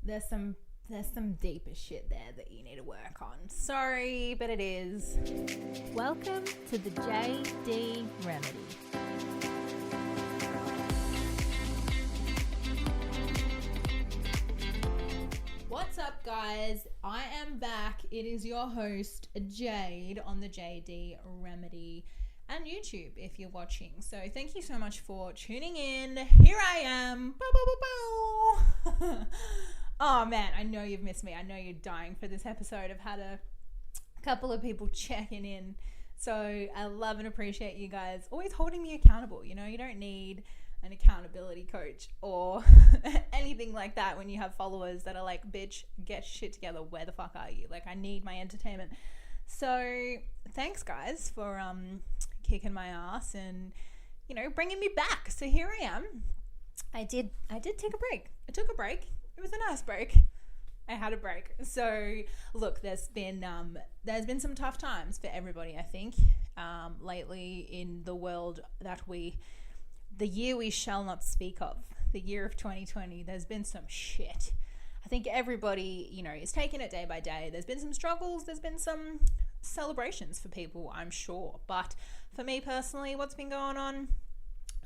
there's some deeper shit there that you need to work on. Sorry, but it is. Welcome to the JD Remedy. What's up, guys? I am back. It is your host, Jade, on the JD Remedy and YouTube if you're watching. So thank you so much for tuning in. Here I am. Bow, bow, bow, bow. Oh man, I know you've missed me. I know you're dying for this episode. I've had a couple of people checking in. So I love and appreciate you guys always holding me accountable. You know, you don't need an accountability coach or anything like that when you have followers that are like, bitch, get shit together. Where the fuck are you? Like, I need my entertainment. So thanks guys for kicking my ass and, you know, bringing me back. So here I am. I did take a break. I took a break. It was a nice break. I had a break. So look, there's been some tough times for everybody, I think, lately in the world that the year we shall not speak of, the year of 2020. There's been some shit. I think everybody, you know, is taking it day by day. There's been some struggles. There's been some celebrations for people, I'm sure. But for me personally, what's been going on?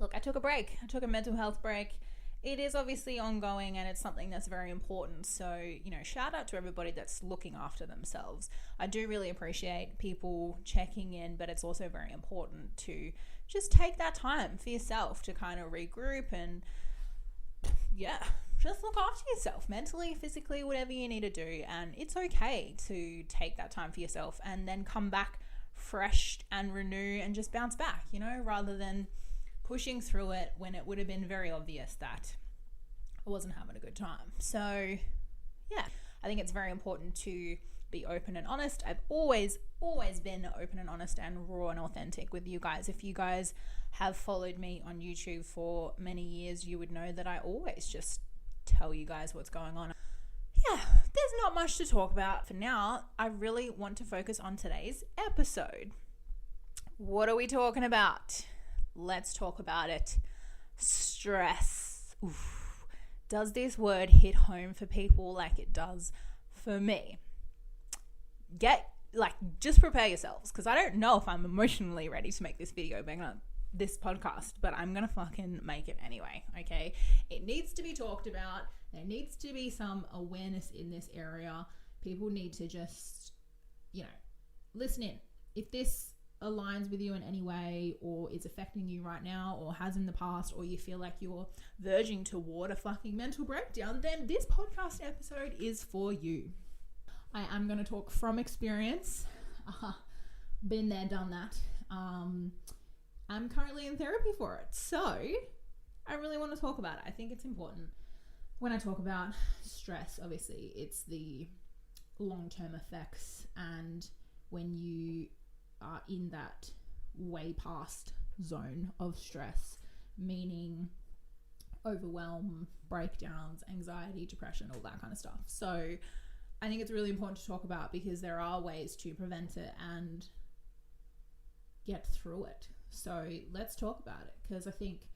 Look, I took a break. I took a mental health break. It is obviously ongoing and it's something that's very important. So, you know, shout out to everybody that's looking after themselves. I do really appreciate people checking in, but it's also very important to just take that time for yourself to kind of regroup and, yeah, just look after yourself mentally, physically, whatever you need to do. And it's okay to take that time for yourself and then come back fresh and renew and just bounce back, you know, rather than pushing through it when it would have been very obvious that I wasn't having a good time. So yeah, I think it's very important to be open and honest. I've always been open and honest and raw and authentic with you guys. If you guys have followed me on YouTube for many years, you would know that I always just tell you guys what's going on. Yeah, there's not much to talk about for now. I really want to focus on today's episode. What are we talking about? Let's talk about it. Stress. Oof. Does this word hit home for people like it does for me? Just prepare yourselves, because I don't know if I'm emotionally ready to make this video, this podcast, but I'm gonna fucking make it anyway, okay? It needs to be talked about. There needs to be some awareness in this area. People need to just, you know, listen in. If this aligns with you in any way or is affecting you right now or has in the past, or you feel like you're verging toward a fucking mental breakdown, then this podcast episode is for you. I am going to talk from experience. Been there, done that. I'm currently in therapy for it. So I really want to talk about it. I think it's important. When I talk about stress, obviously it's the long-term effects, and when you are in that way past zone of stress, meaning overwhelm, breakdowns, anxiety, depression, all that kind of stuff. So I think it's really important to talk about, because there are ways to prevent it and get through it. So let's talk about it, because I think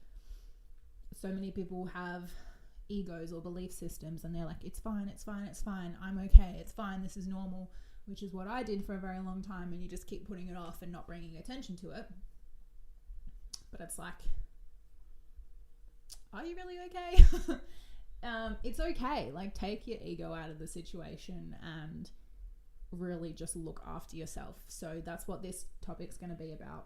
so many people have egos or belief systems and they're like, it's fine, I'm okay, it's fine, this is normal, which is what I did for a very long time, and you just keep putting it off and not bringing attention to it. But it's like, are you really okay? It's okay. Like, take your ego out of the situation and really just look after yourself. So that's what this topic's going to be about.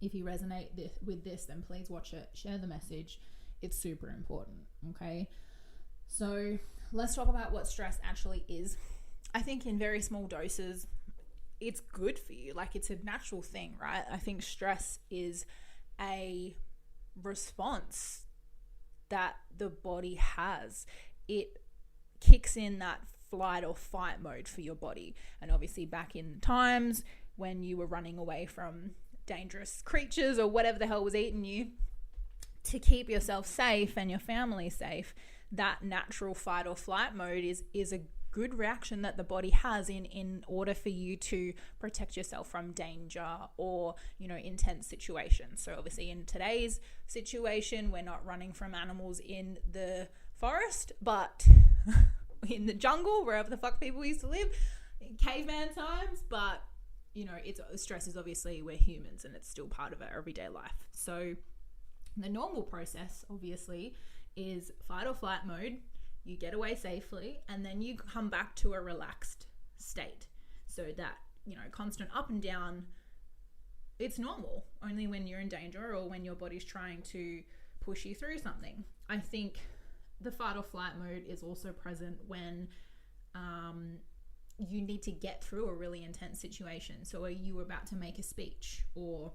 If you resonate with this, then please watch it, share the message. It's super important, okay? So let's talk about what stress actually is. I think in very small doses, it's good for you. Like, it's a natural thing, right? I think stress is a response that the body has. It kicks in that flight or fight mode for your body. And obviously back in times when you were running away from dangerous creatures or whatever the hell was eating you, to keep yourself safe and your family safe, that natural fight or flight mode is a good reaction that the body has in order for you to protect yourself from danger or, you know, intense situations. So obviously in today's situation, we're not running from animals in the forest, but in the jungle, wherever the fuck people used to live, in caveman times. But, you know, stress is obviously, we're humans and it's still part of our everyday life. So the normal process, obviously, is fight or flight mode. You get away safely and then you come back to a relaxed state. So that, you know, constant up and down, it's normal only when you're in danger or when your body's trying to push you through something. I think the fight or flight mode is also present when you need to get through a really intense situation. So are you about to make a speech, or,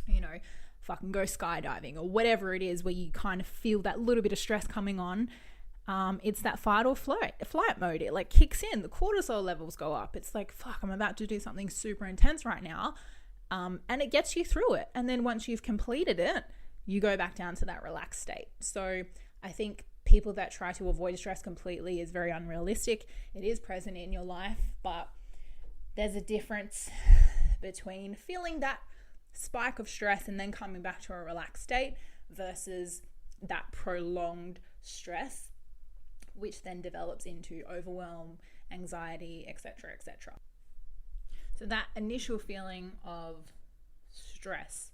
you know, fucking go skydiving, or whatever it is where you kind of feel that little bit of stress coming on. It's that fight or flight mode. It like kicks in, the cortisol levels go up. It's like, fuck, I'm about to do something super intense right now. And it gets you through it. And then once you've completed it, you go back down to that relaxed state. So I think people that try to avoid stress completely is very unrealistic. It is present in your life, but there's a difference between feeling that spike of stress and then coming back to a relaxed state versus that prolonged stress, which then develops into overwhelm, anxiety, etc., etc. So that initial feeling of stress,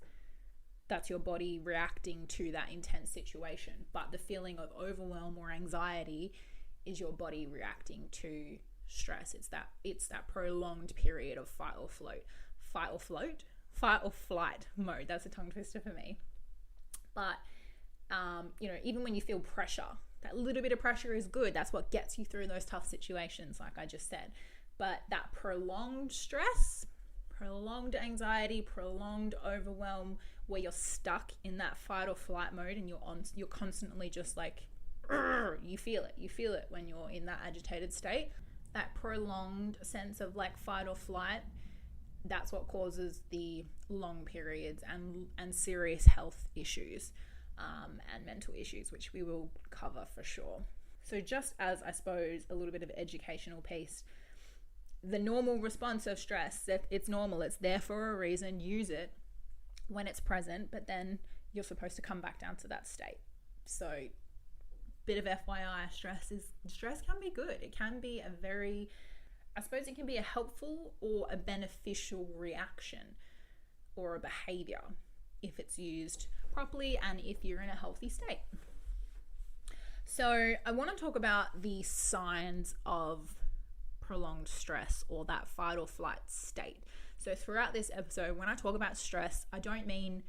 that's your body reacting to that intense situation. But the feeling of overwhelm or anxiety is your body reacting to stress. It's that prolonged period of fight or flight mode. That's a tongue twister for me. But you know, even when you feel pressure, that little bit of pressure is good. That's what gets you through those tough situations, like I just said. But that prolonged stress, prolonged anxiety, prolonged overwhelm, where you're stuck in that fight or flight mode and you're constantly just like, you feel it when you're in that agitated state. That prolonged sense of like fight or flight, that's what causes the long periods and serious health issues and mental issues, which we will cover for sure. So just as, I suppose, a little bit of educational piece, the normal response of stress, it's normal, it's there for a reason, use it when it's present, but then you're supposed to come back down to that state. So bit of FYI, stress can be good. It can be it can be a helpful or a beneficial reaction or a behavior if it's used properly and if you're in a healthy state. So I want to talk about the signs of prolonged stress or that fight or flight state. So throughout this episode, when I talk about stress, I don't mean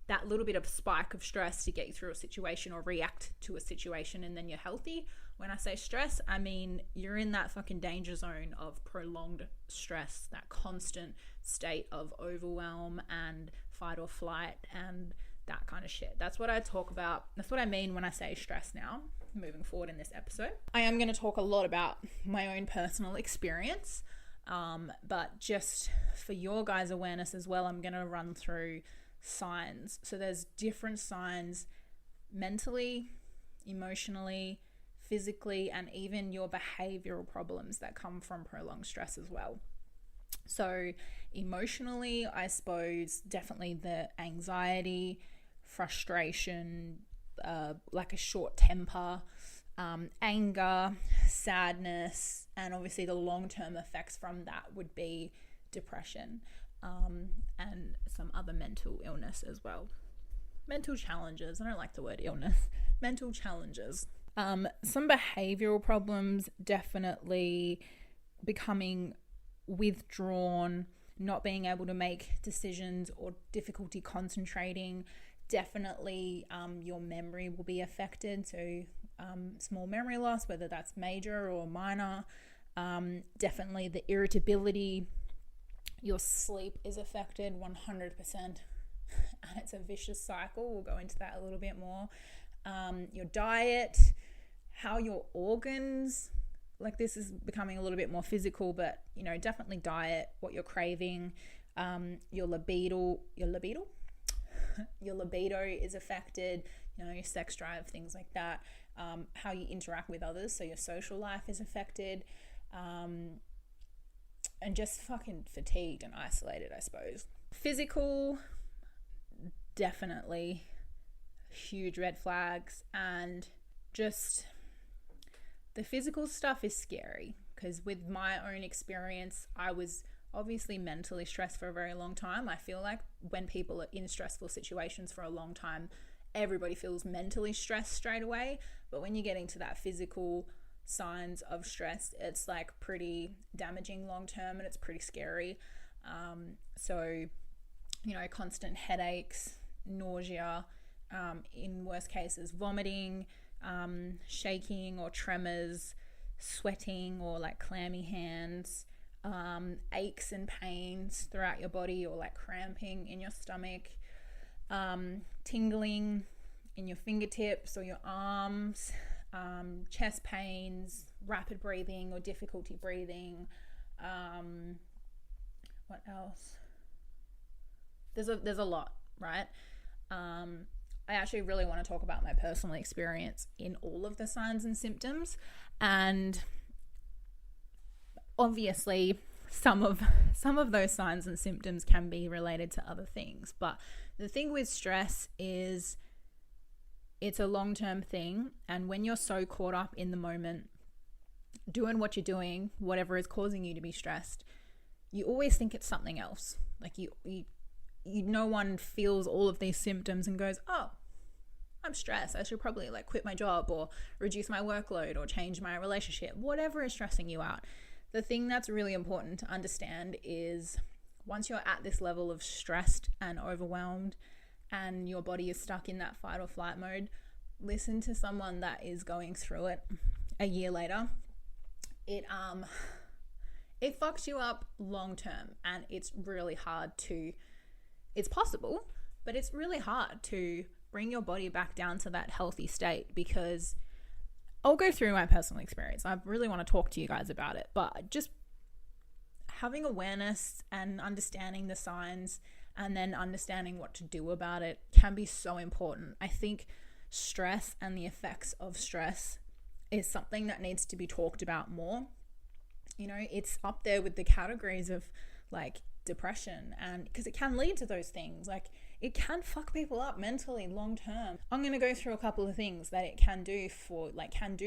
that little bit of spike of stress to get you through a situation or react to a situation and then you're healthy. When I say stress, I mean you're in that fucking danger zone of prolonged stress, that constant state of overwhelm and fight or flight and that kind of shit. That's what I talk about. That's what I mean when I say stress now, moving forward in this episode. I am going to talk a lot about my own personal experience, but just for your guys' awareness as well, I'm going to run through signs. So there's different signs mentally, emotionally, physically, and even your behavioral problems that come from prolonged stress as well. So emotionally, I suppose definitely the anxiety, frustration, like a short temper, anger, sadness, and obviously the long-term effects from that would be depression, and some other mental illness as well. Mental challenges. I don't like the word illness. Mental challenges. Some behavioral problems, definitely becoming withdrawn, not being able to make decisions or difficulty concentrating. Definitely your memory will be affected. So small memory loss, whether that's major or minor. Definitely the irritability. Your sleep is affected 100%, and it's a vicious cycle. We'll go into that a little bit more. Your diet, how your organs, like this is becoming a little bit more physical, but you know, definitely diet, what you're craving, your libido is affected, you know, your sex drive, things like that, how you interact with others, so your social life is affected, and just fucking fatigued and isolated, I suppose. Physical, definitely huge red flags, and just the physical stuff is scary because with my own experience, I was obviously mentally stressed for a very long time. I feel like when people are in stressful situations for a long time, everybody feels mentally stressed straight away. But when you get into that physical signs of stress, it's like pretty damaging long term, and it's pretty scary. So, constant headaches, nausea, in worst cases, vomiting, shaking or tremors, sweating or like clammy hands, aches and pains throughout your body or like cramping in your stomach, tingling in your fingertips or your arms, chest pains, rapid breathing or difficulty breathing. What else? There's a lot, right? I actually really want to talk about my personal experience in all of the signs and symptoms, and obviously some of those signs and symptoms can be related to other things. But the thing with stress is it's a long-term thing, and when you're so caught up in the moment doing what you're doing, whatever is causing you to be stressed, you always think it's something else. Like no one feels all of these symptoms and goes, oh, I'm stressed, I should probably like quit my job or reduce my workload or change my relationship, whatever is stressing you out. The thing that's really important to understand is once you're at this level of stressed and overwhelmed and your body is stuck in that fight or flight mode, listen to someone that is going through it a year later. It fucks you up long term, and it's really hard to, it's possible, but it's really hard to bring your body back down to that healthy state, because I'll go through my personal experience. I really want to talk to you guys about it, but just having awareness and understanding the signs and then understanding what to do about it can be so important. I think stress and the effects of stress is something that needs to be talked about more. It's up there with the categories of like depression, and because it can lead to those things. Like it can fuck people up mentally long term. I'm going to go through a couple of things that it can do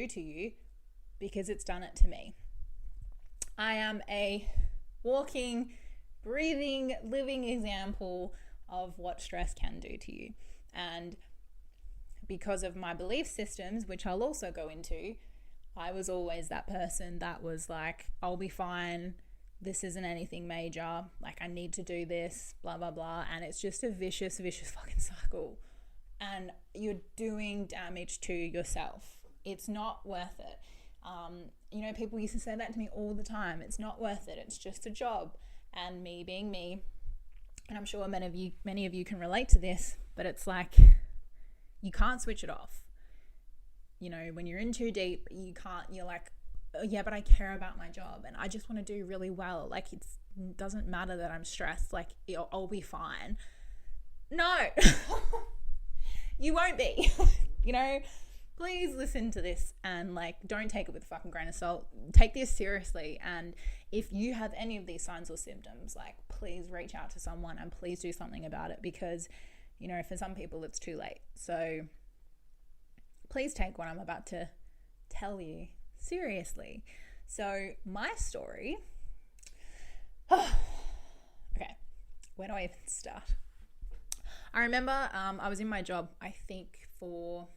to you, because it's done it to me. I am a walking, breathing, living example of what stress can do to you. And because of my belief systems, which I'll also go into, I was always that person that was like, I'll be fine, this isn't anything major, like I need to do this, blah, blah, blah. And it's just a vicious fucking cycle. And you're doing damage to yourself. It's not worth it. People used to say that to me all the time. It's not worth it. It's just a job. And me being me, and I'm sure many of you can relate to this, but it's like, you can't switch it off. When you're in too deep, you're like, oh, yeah, but I care about my job and I just want to do really well. Like it doesn't matter that I'm stressed. Like I'll be fine. No, you won't be. Please listen to this and like, don't take it with a fucking grain of salt. Take this seriously. And if you have any of these signs or symptoms, like please reach out to someone and please do something about it, because, for some people it's too late. So please take what I'm about to tell you seriously. So my story, okay, where do I even start? I remember I was in my job, I think for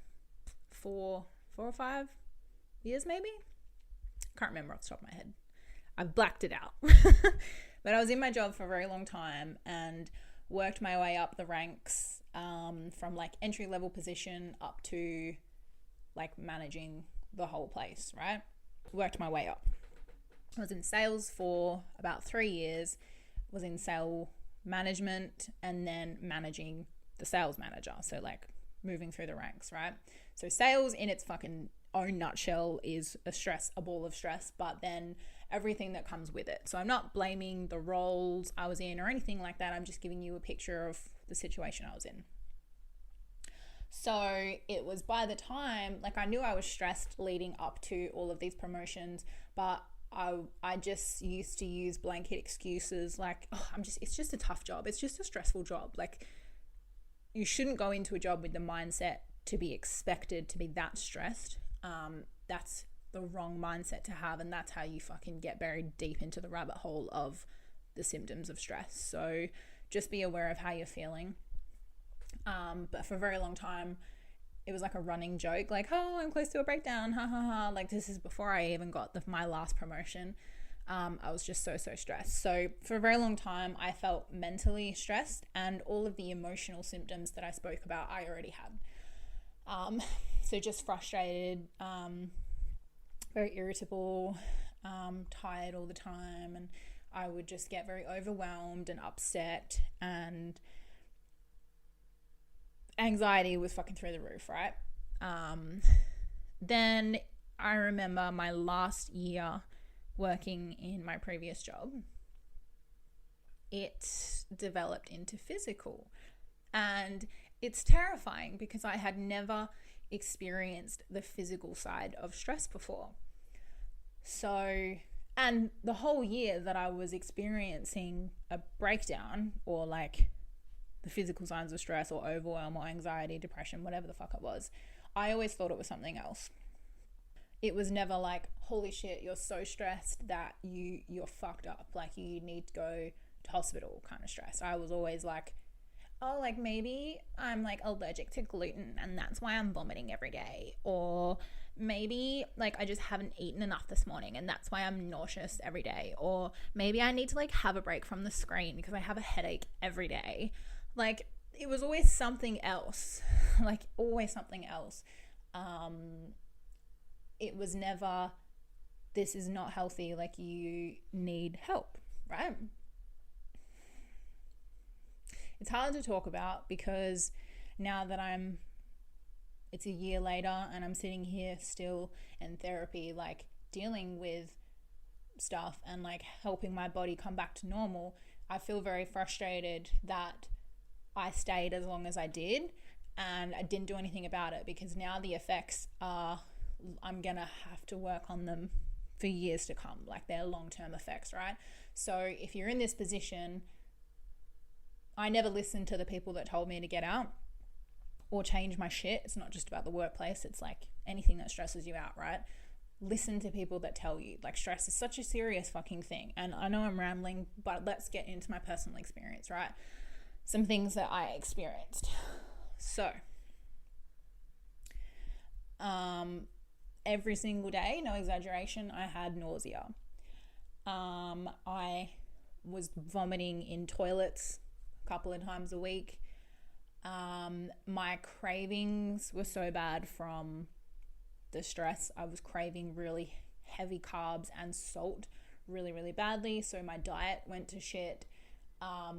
4 or 5 years maybe. Can't remember off the top of my head. I've blacked it out. But I was in my job for a very long time and worked my way up the ranks, from like entry level position up to like managing the whole place, right? Worked my way up. I was in sales for about 3 years, was in sale management and then managing the sales manager. So like moving through the ranks, right? So sales in its fucking own nutshell is a ball of stress, but then everything that comes with it. So I'm not blaming the roles I was in or anything like that. I'm just giving you a picture of the situation I was in. So it was by the time, like I knew I was stressed leading up to all of these promotions, but I just used to use blanket excuses like, it's just a tough job. It's just a stressful job. Like you shouldn't go into a job with the mindset to be expected to be that stressed. That's the wrong mindset to have, and that's how you fucking get buried deep into the rabbit hole of the symptoms of stress. So just be aware of how you're feeling. But for a very long time, it was like a running joke, like, oh, I'm close to a breakdown, ha ha ha. Like, this is before I even got my last promotion. I was just so stressed. So for a very long time, I felt mentally stressed, and all of the emotional symptoms that I spoke about, I already had. So just frustrated, very irritable, tired all the time, and I would just get very overwhelmed and upset, and anxiety was fucking through the roof, right? Then I remember my last year working in my previous job, it developed into physical. And it's terrifying because I had never experienced the physical side of stress before. So, and the whole year that I was experiencing a breakdown, or like the physical signs of stress or overwhelm or anxiety, depression, whatever the fuck it was, I always thought it was something else. It was never like, holy shit, you're so stressed that you're fucked up, like you need to go to hospital kind of stress. I was always like, oh, like maybe I'm like allergic to gluten and that's why I'm vomiting every day. Or maybe like I just haven't eaten enough this morning and that's why I'm nauseous every day. Or maybe I need to like have a break from the screen because I have a headache every day. Like it was always something else, like always something else. It was never, this is not healthy, like you need help, right? It's hard to talk about because now that it's a year later and I'm sitting here still in therapy, like dealing with stuff and like helping my body come back to normal, I feel very frustrated that I stayed as long as I did and I didn't do anything about it, because now the effects are, I'm gonna have to work on them for years to come. Like they're long-term effects, right? So if you're in this position, I never listened to the people that told me to get out or change my shit. It's not just about the workplace. It's like anything that stresses you out, right? Listen to people that tell you. Like stress is such a serious fucking thing. And I know I'm rambling, but let's get into my personal experience, right? Some things that I experienced. So, every single day, no exaggeration, I had nausea. I was vomiting in toilets a couple of times a week. My cravings were so bad from the stress. I was craving really heavy carbs and salt really, really badly. So my diet went to shit,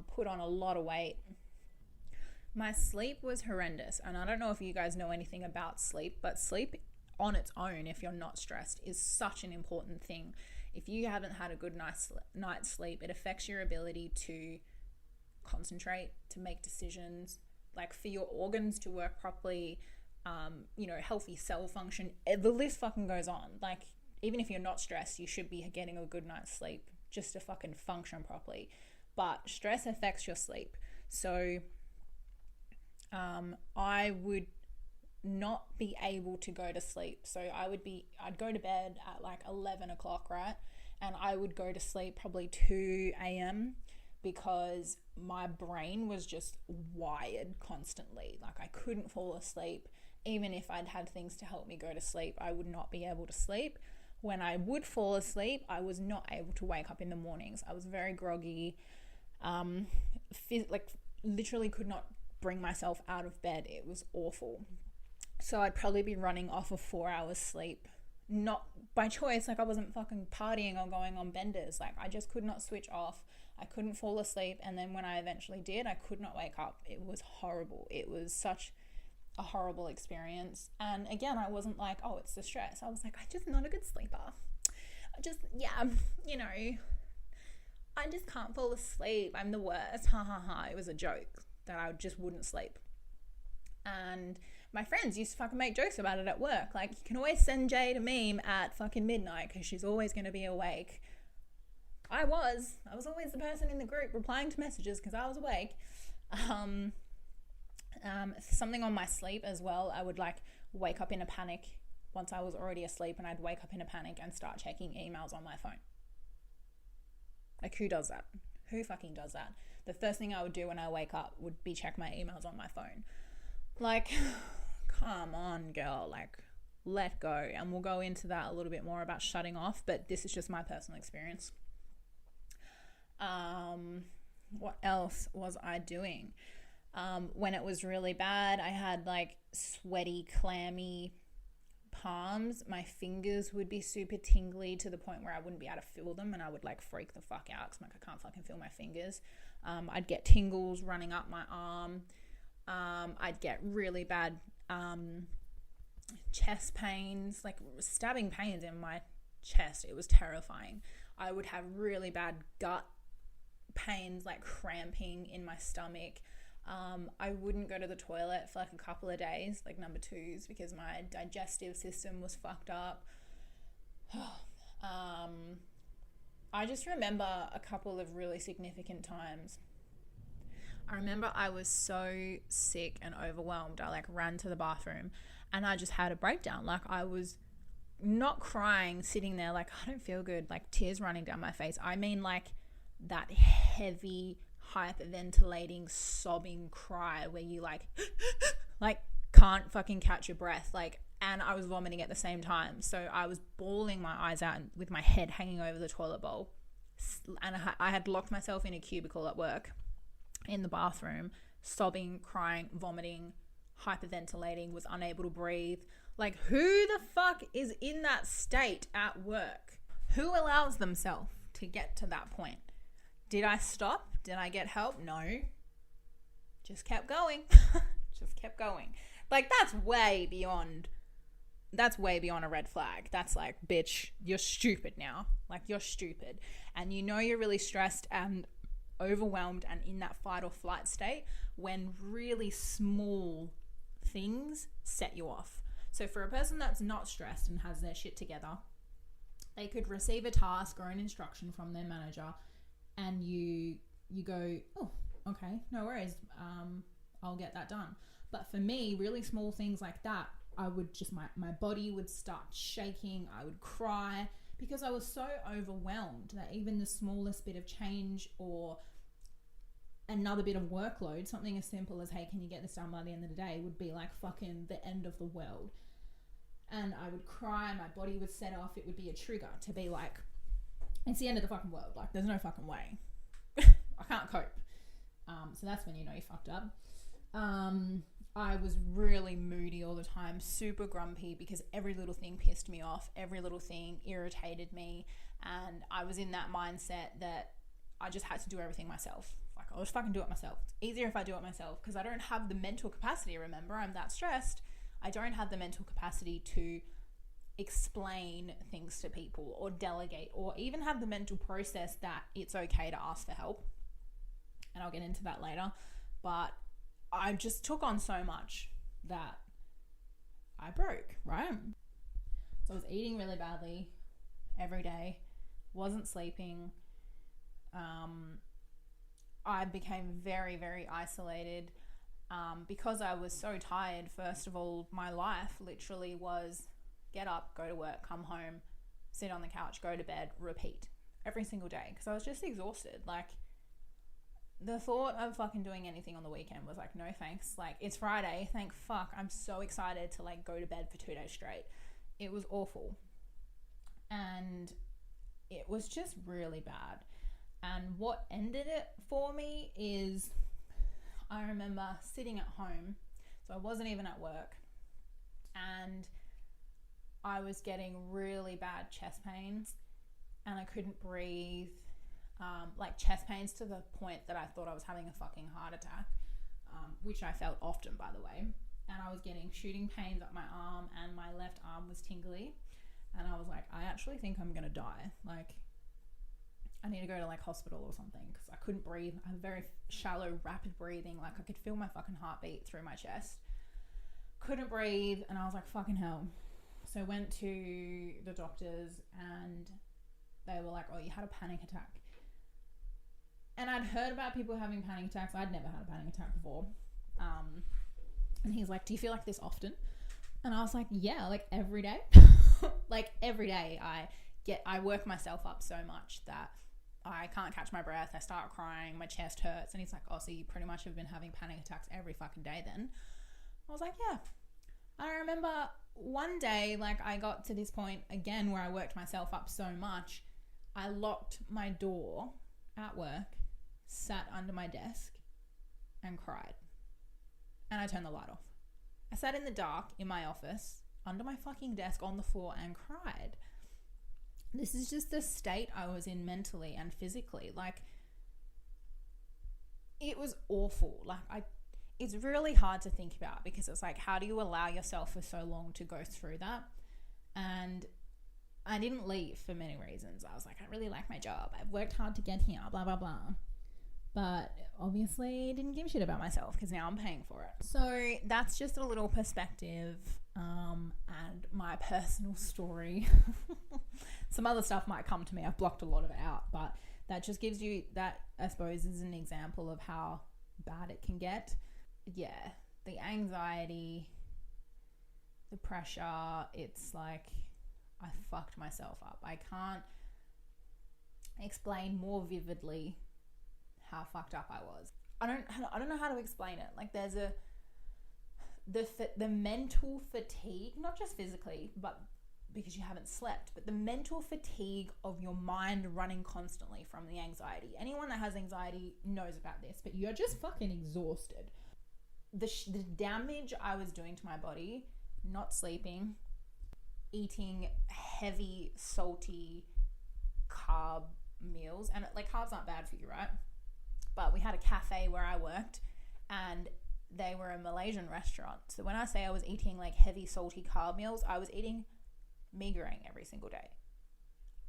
put on a lot of weight. My sleep was horrendous. And I don't know if you guys know anything about sleep, but sleep on its own, if you're not stressed, is such an important thing. If you haven't had a good night's sleep, it affects your ability to concentrate, to make decisions, like for your organs to work properly, healthy cell function. The list fucking goes on. Like, even if you're not stressed, you should be getting a good night's sleep just to fucking function properly. But stress affects your sleep. So I would not be able to go to sleep. So I'd go to bed at like 11 o'clock, right? And I would go to sleep probably 2 a.m. because my brain was just wired constantly. Like I couldn't fall asleep. Even if I'd had things to help me go to sleep, I would not be able to sleep. When I would fall asleep, I was not able to wake up in the mornings. I was very groggy, literally could not bring myself out of bed. It was awful. So I'd probably be running off of 4 hours sleep, not by choice. Like I wasn't fucking partying or going on benders. Like I just could not switch off. I couldn't fall asleep. And then when I eventually did, I could not wake up. It was horrible. It was such a horrible experience. And again, I wasn't like, oh, it's the stress. I was like, I'm just not a good sleeper. I just can't fall asleep. I'm the worst. Ha ha ha. It was a joke that I just wouldn't sleep. And my friends used to fucking make jokes about it at work. Like, you can always send Jade a meme at fucking midnight because she's always going to be awake. I was always the person in the group replying to messages because I was awake. Something on my sleep as well. I would like wake up in a panic once I was already asleep and I'd wake up in a panic and start checking emails on my phone. Like, who does that? Who fucking does that? The first thing I would do when I wake up would be check my emails on my phone. Like, come on, girl. Like, let go. And we'll go into that a little bit more about shutting off, but this is just my personal experience. What else was I doing? When it was really bad, I had like sweaty, clammy palms. My fingers would be super tingly to the point where I wouldn't be able to feel them, and I would like freak the fuck out because I'm like, I can't fucking feel my fingers. I'd get tingles running up my arm. I'd get really bad chest pains, like stabbing pains in my chest. It was terrifying. I would have really bad gut pains, like cramping in my stomach. I wouldn't go to the toilet for like a couple of days, like number twos, because my digestive system was fucked up. I just remember a couple of really significant times. I remember I was so sick and overwhelmed. I like ran to the bathroom and I just had a breakdown. Like, I was not crying, sitting there like, I don't feel good, like tears running down my face. I mean like that heavy, hyperventilating, sobbing cry where you like can't fucking catch your breath, like, and I was vomiting at the same time. So I was bawling my eyes out with my head hanging over the toilet bowl, and I had locked myself in a cubicle at work in the bathroom, sobbing, crying, vomiting, hyperventilating, was unable to breathe. Like, who the fuck is in that state at work? Who allows themselves to get to that point? Did I stop? Did I get help? No. Just kept going. Just kept going. Like, that's way beyond a red flag. That's like, bitch, you're stupid now. Like, you're stupid. And you know you're really stressed and overwhelmed and in that fight or flight state when really small things set you off. So for a person that's not stressed and has their shit together, they could receive a task or an instruction from their manager, and you go, oh, okay, no worries, I'll get that done. But for me, really small things like that, I would just, my body would start shaking, I would cry, because I was so overwhelmed that even the smallest bit of change or another bit of workload, something as simple as, hey, can you get this done by the end of the day, would be like fucking the end of the world. And I would cry, my body would set off, it would be a trigger to be like, it's the end of the fucking world, like there's no fucking way. I can't cope. So that's when you know you fucked up. I was really moody all the time, super grumpy, because every little thing pissed me off, every little thing irritated me, and I was in that mindset that I just had to do everything myself. Like, I'll just fucking do it myself. It's easier if I do it myself, because I don't have the mental capacity, remember, I'm that stressed. I don't have the mental capacity to explain things to people or delegate or even have the mental process that it's okay to ask for help. And I'll get into that later. But I just took on so much that I broke, right? So I was eating really badly every day, wasn't sleeping. I became very, very isolated because I was so tired. First of all, my life literally was get up, go to work, come home, sit on the couch, go to bed, repeat every single day, because I was just exhausted. Like, the thought of fucking doing anything on the weekend was like, no thanks. Like, it's Friday, thank fuck. I'm so excited to like go to bed for 2 days straight. It was awful. And it was just really bad. And what ended it for me is, I remember sitting at home, so I wasn't even at work, and I was getting really bad chest pains and I couldn't breathe. Like chest pains to the point that I thought I was having a fucking heart attack, which I felt often, by the way. And I was getting shooting pains up my arm, and my left arm was tingly. And I was like, I actually think I'm gonna die. Like, I need to go to like hospital or something, because I couldn't breathe. I had very shallow, rapid breathing. Like, I could feel my fucking heartbeat through my chest. Couldn't breathe, and I was like, fucking hell. So I went to the doctors, and they were like, oh, you had a panic attack. And I'd heard about people having panic attacks. I'd never had a panic attack before. And he's like, do you feel like this often? And I was like, yeah, like every day. Like every day I work myself up so much that I can't catch my breath. I start crying. My chest hurts. And he's like, oh, so you pretty much have been having panic attacks every fucking day then? I was like, yeah. I remember one day, like I got to this point again where I worked myself up so much. I locked my door at work, sat under my desk and cried. And I turned the light off. I sat in the dark in my office under my fucking desk on the floor and cried. This is just the state I was in mentally and physically. Like, it was awful. Like, it's really hard to think about because it's like, how do you allow yourself for so long to go through that? And I didn't leave for many reasons. I was like, I really like my job. I've worked hard to get here, blah, blah, blah. But obviously didn't give a shit about myself because now I'm paying for it. So that's just a little perspective and my personal story. Some other stuff might come to me. I've blocked a lot of it out, but that just gives you, that I suppose is an example of how bad it can get. Yeah, the anxiety, the pressure, it's like I fucked myself up. I can't explain more vividly how fucked up I was. I don't know how to explain it. Like there's the mental fatigue, not just physically, but because you haven't slept, but the mental fatigue of your mind running constantly from the anxiety. Anyone that has anxiety knows about this, but you're just fucking exhausted. The damage I was doing to my body, not sleeping, eating heavy, salty carb meals, and like carbs aren't bad for you, right? But we had a cafe where I worked and they were a Malaysian restaurant. So when I say I was eating like heavy, salty carb meals, I was eating mee goreng every single day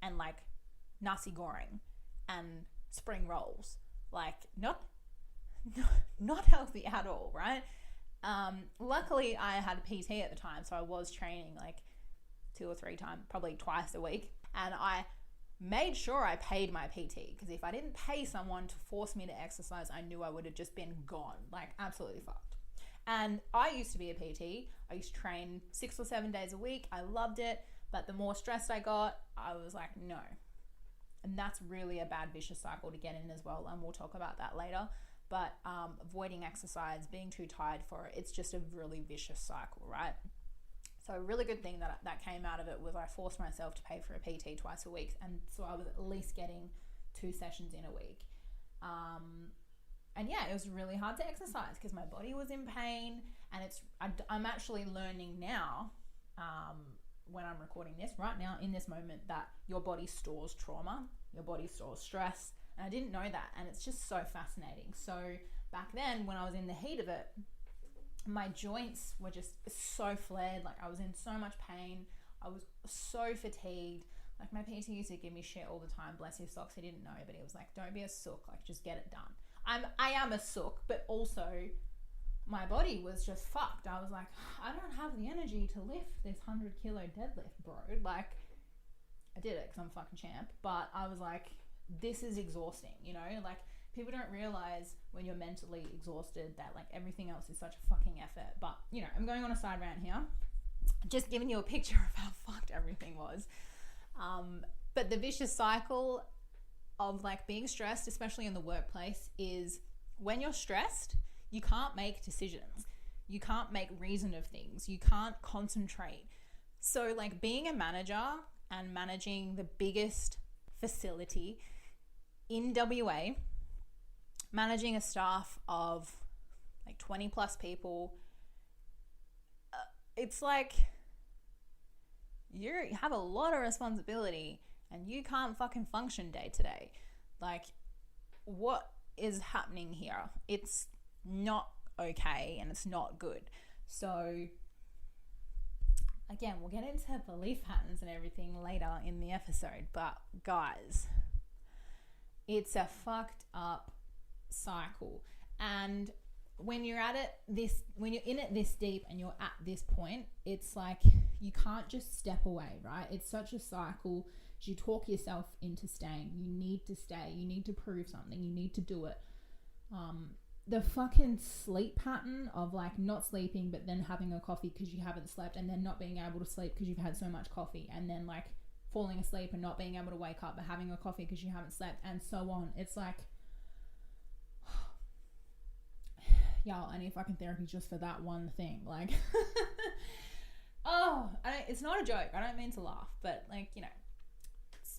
and like nasi goreng and spring rolls. Like not healthy at all, right? Luckily I had a PT at the time, so I was training like 2 or 3 times, probably twice a week, and I made sure I paid my PT, because if I didn't pay someone to force me to exercise, I knew I would have just been gone, like absolutely fucked. And I used to be a PT. I used to train 6 or 7 days a week. I loved it, but the more stressed I got, I was like, no. And that's really a bad vicious cycle to get in as well, and we'll talk about that later. But avoiding exercise, being too tired for it, it's just a really vicious cycle, right? So a really good thing that came out of it was I forced myself to pay for a PT twice a week, and so I was at least getting 2 sessions in a week. And yeah, it was really hard to exercise because my body was in pain, and I'm actually learning now, when I'm recording this right now in this moment, that your body stores trauma, your body stores stress, and I didn't know that, and it's just so fascinating. So back then, when I was in the heat of it, my joints were just so flared. Like I was in so much pain. I was so fatigued. Like my PT used to give me shit all the time. Bless his socks, he didn't know, but he was like, don't be a sook, like just get it done. I am a sook, but also my body was just fucked. I was like, I don't have the energy to lift this 100 kilo deadlift, bro. Like I did it because I'm a fucking champ, but I was like, this is exhausting, you know? Like people don't realize when you're mentally exhausted that like everything else is such a fucking effort. But you know, I'm going on a side rant here, just giving you a picture of how fucked everything was. But the vicious cycle of like being stressed, especially in the workplace, is when you're stressed, you can't make decisions. You can't make reason of things. You can't concentrate. So like being a manager and managing the biggest facility in WA, managing a staff of like 20 plus people, it's like you have a lot of responsibility and you can't fucking function day to day. Like what is happening here? It's not okay and it's not good. So again, we'll get into belief patterns and everything later in the episode, but guys, it's a fucked up cycle. And when you're in it this deep and you're at this point, it's like you can't just step away, right? It's such a cycle. You talk yourself into staying. You need to stay. You need to prove something. You need to do it. the fucking sleep pattern of like not sleeping but then having a coffee because you haven't slept, and then not being able to sleep because you've had so much coffee, and then like falling asleep and not being able to wake up but having a coffee because you haven't slept, and so on. It's like, y'all, I need fucking therapy just for that one thing. Like, oh, it's not a joke. I don't mean to laugh, but like, you know,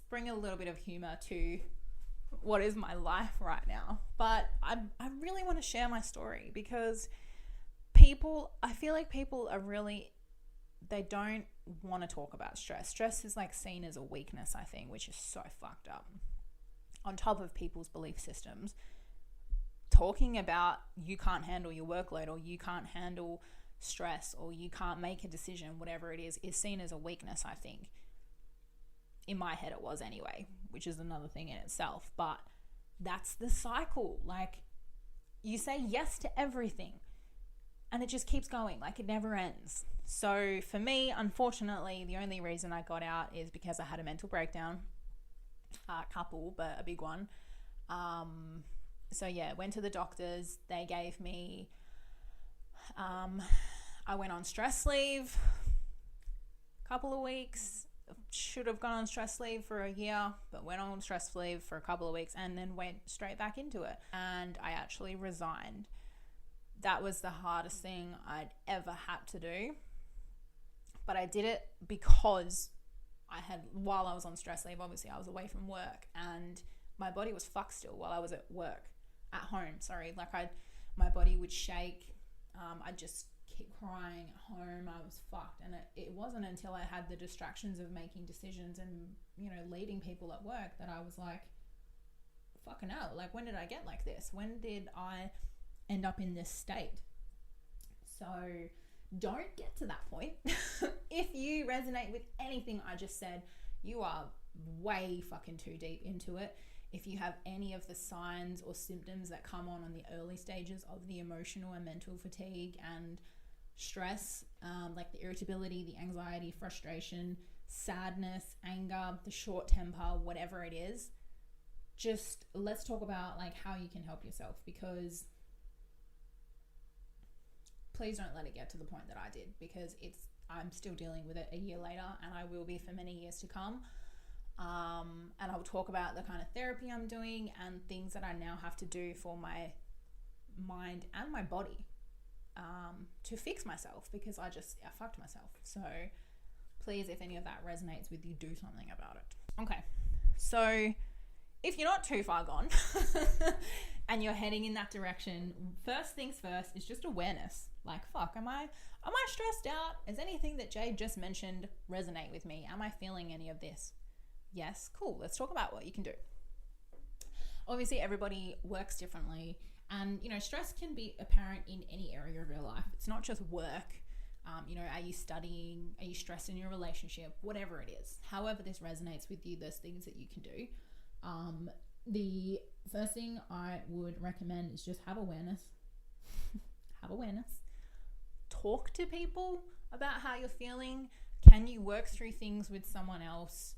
bring a little bit of humor to what is my life right now. But I really want to share my story because I feel like people are really, they don't want to talk about stress. Stress is like seen as a weakness, I think, which is so fucked up. On top of people's belief systems, talking about you can't handle your workload, or you can't handle stress, or you can't make a decision, whatever it is seen as a weakness, I think. In my head it was anyway, which is another thing in itself. But that's the cycle. Like, you say yes to everything and it just keeps going, like it never ends. So for me, unfortunately, the only reason I got out is because I had a mental breakdown. Couple, but a big one. So yeah, went to the doctors. They gave me, I went on stress leave a couple of weeks. Should have gone on stress leave for a year, but went on stress leave for a couple of weeks and then went straight back into it. And I actually resigned. That was the hardest thing I'd ever had to do. But I did it because while I was on stress leave, obviously I was away from work and my body was fucked still while I was at home. Like my body would shake. I'd just keep crying at home. I was fucked. And it wasn't until I had the distractions of making decisions and, you know, leading people at work that I was like, fucking hell, like, when did I get like this? When did I end up in this state? So don't get to that point. If you resonate with anything I just said, you are way fucking too deep into it. If you have any of the signs or symptoms that come on the early stages of the emotional and mental fatigue and stress, like the irritability, the anxiety, frustration, sadness, anger, the short temper, whatever it is, just let's talk about like how you can help yourself, because please don't let it get to the point that I did, because I'm still dealing with it a year later, and I will be for many years to come. And I'll talk about the kind of therapy I'm doing and things that I now have to do for my mind and my body, to fix myself, because I fucked myself. So please, if any of that resonates with you, do something about it. Okay, so if you're not too far gone and you're heading in that direction, first things first is just awareness. Like, fuck, am I stressed out? Is anything that Jade just mentioned resonate with me? Am I feeling any of this? Yes, cool. Let's talk about what you can do. Obviously, everybody works differently, and, you know, stress can be apparent in any area of your life. It's not just work. You know, are you studying? Are you stressed in your relationship? Whatever it is. However this resonates with you, there's things that you can do. The first thing I would recommend is just have awareness. Have awareness. Talk to people about how you're feeling. Can you work through things with someone else?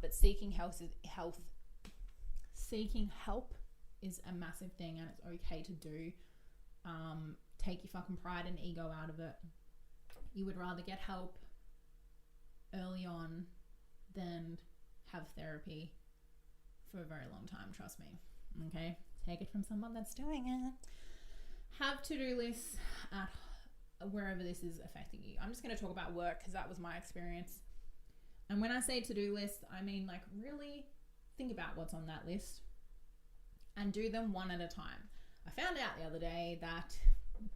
But seeking help is a massive thing, and it's okay to do. Take your fucking pride and ego out of it. You would rather get help early on than have therapy for a very long time, trust me. Okay? Take it from someone that's doing it. Have to-do lists at wherever this is affecting you. I'm just going to talk about work because that was my experience. And when I say to-do list, I mean, like, really think about what's on that list and do them one at a time. I found out the other day that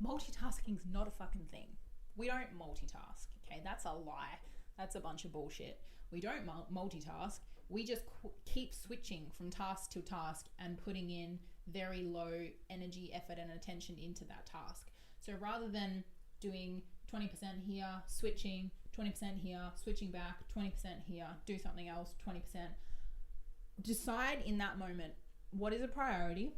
multitasking is not a fucking thing. We don't multitask, okay? That's a lie. That's a bunch of bullshit. We don't multitask. We just keep switching from task to task and putting in very low energy, effort, and attention into that task. So rather than doing 20% here, switching, 20% here, switching back, 20% here, do something else, 20%. Decide in that moment, what is a priority?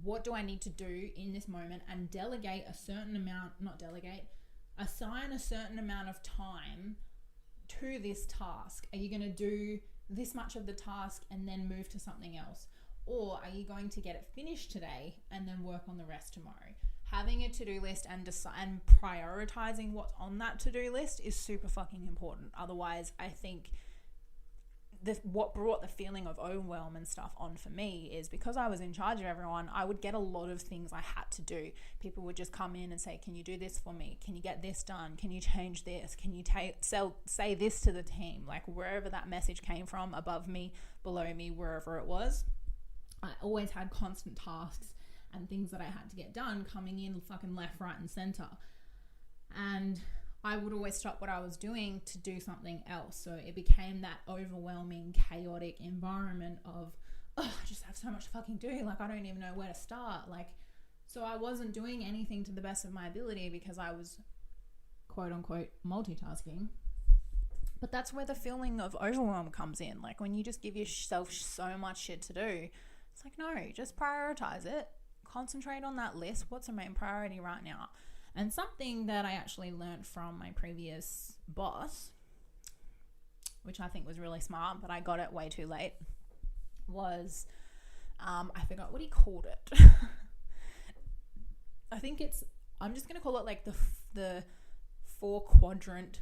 What do I need to do in this moment? And delegate a certain amount, assign a certain amount of time to this task. Are you going to do this much of the task and then move to something else? Or are you going to get it finished today and then work on the rest tomorrow? Having a to-do list and prioritizing what's on that to-do list is super fucking important. Otherwise, I think what brought the feeling of overwhelm and stuff on for me is because I was in charge of everyone, I would get a lot of things I had to do. People would just come in and say, can you do this for me? Can you get this done? Can you change this? Can you say this to the team? Like wherever that message came from, above me, below me, wherever it was, I always had constant tasks and things that I had to get done coming in fucking left, right, and center. And I would always stop what I was doing to do something else. So it became that overwhelming, chaotic environment of, I just have so much to fucking do. Like, I don't even know where to start. Like, so I wasn't doing anything to the best of my ability because I was, quote unquote, multitasking. But that's where the feeling of overwhelm comes in. Like, when you just give yourself so much shit to do, it's like, no, just prioritize it. Concentrate on that list. What's the main priority right now? And something that I actually learned from my previous boss, which I think was really smart, but I got it way too late, was, I forgot what he called it. I think I'm just going to call it like the 4-quadrant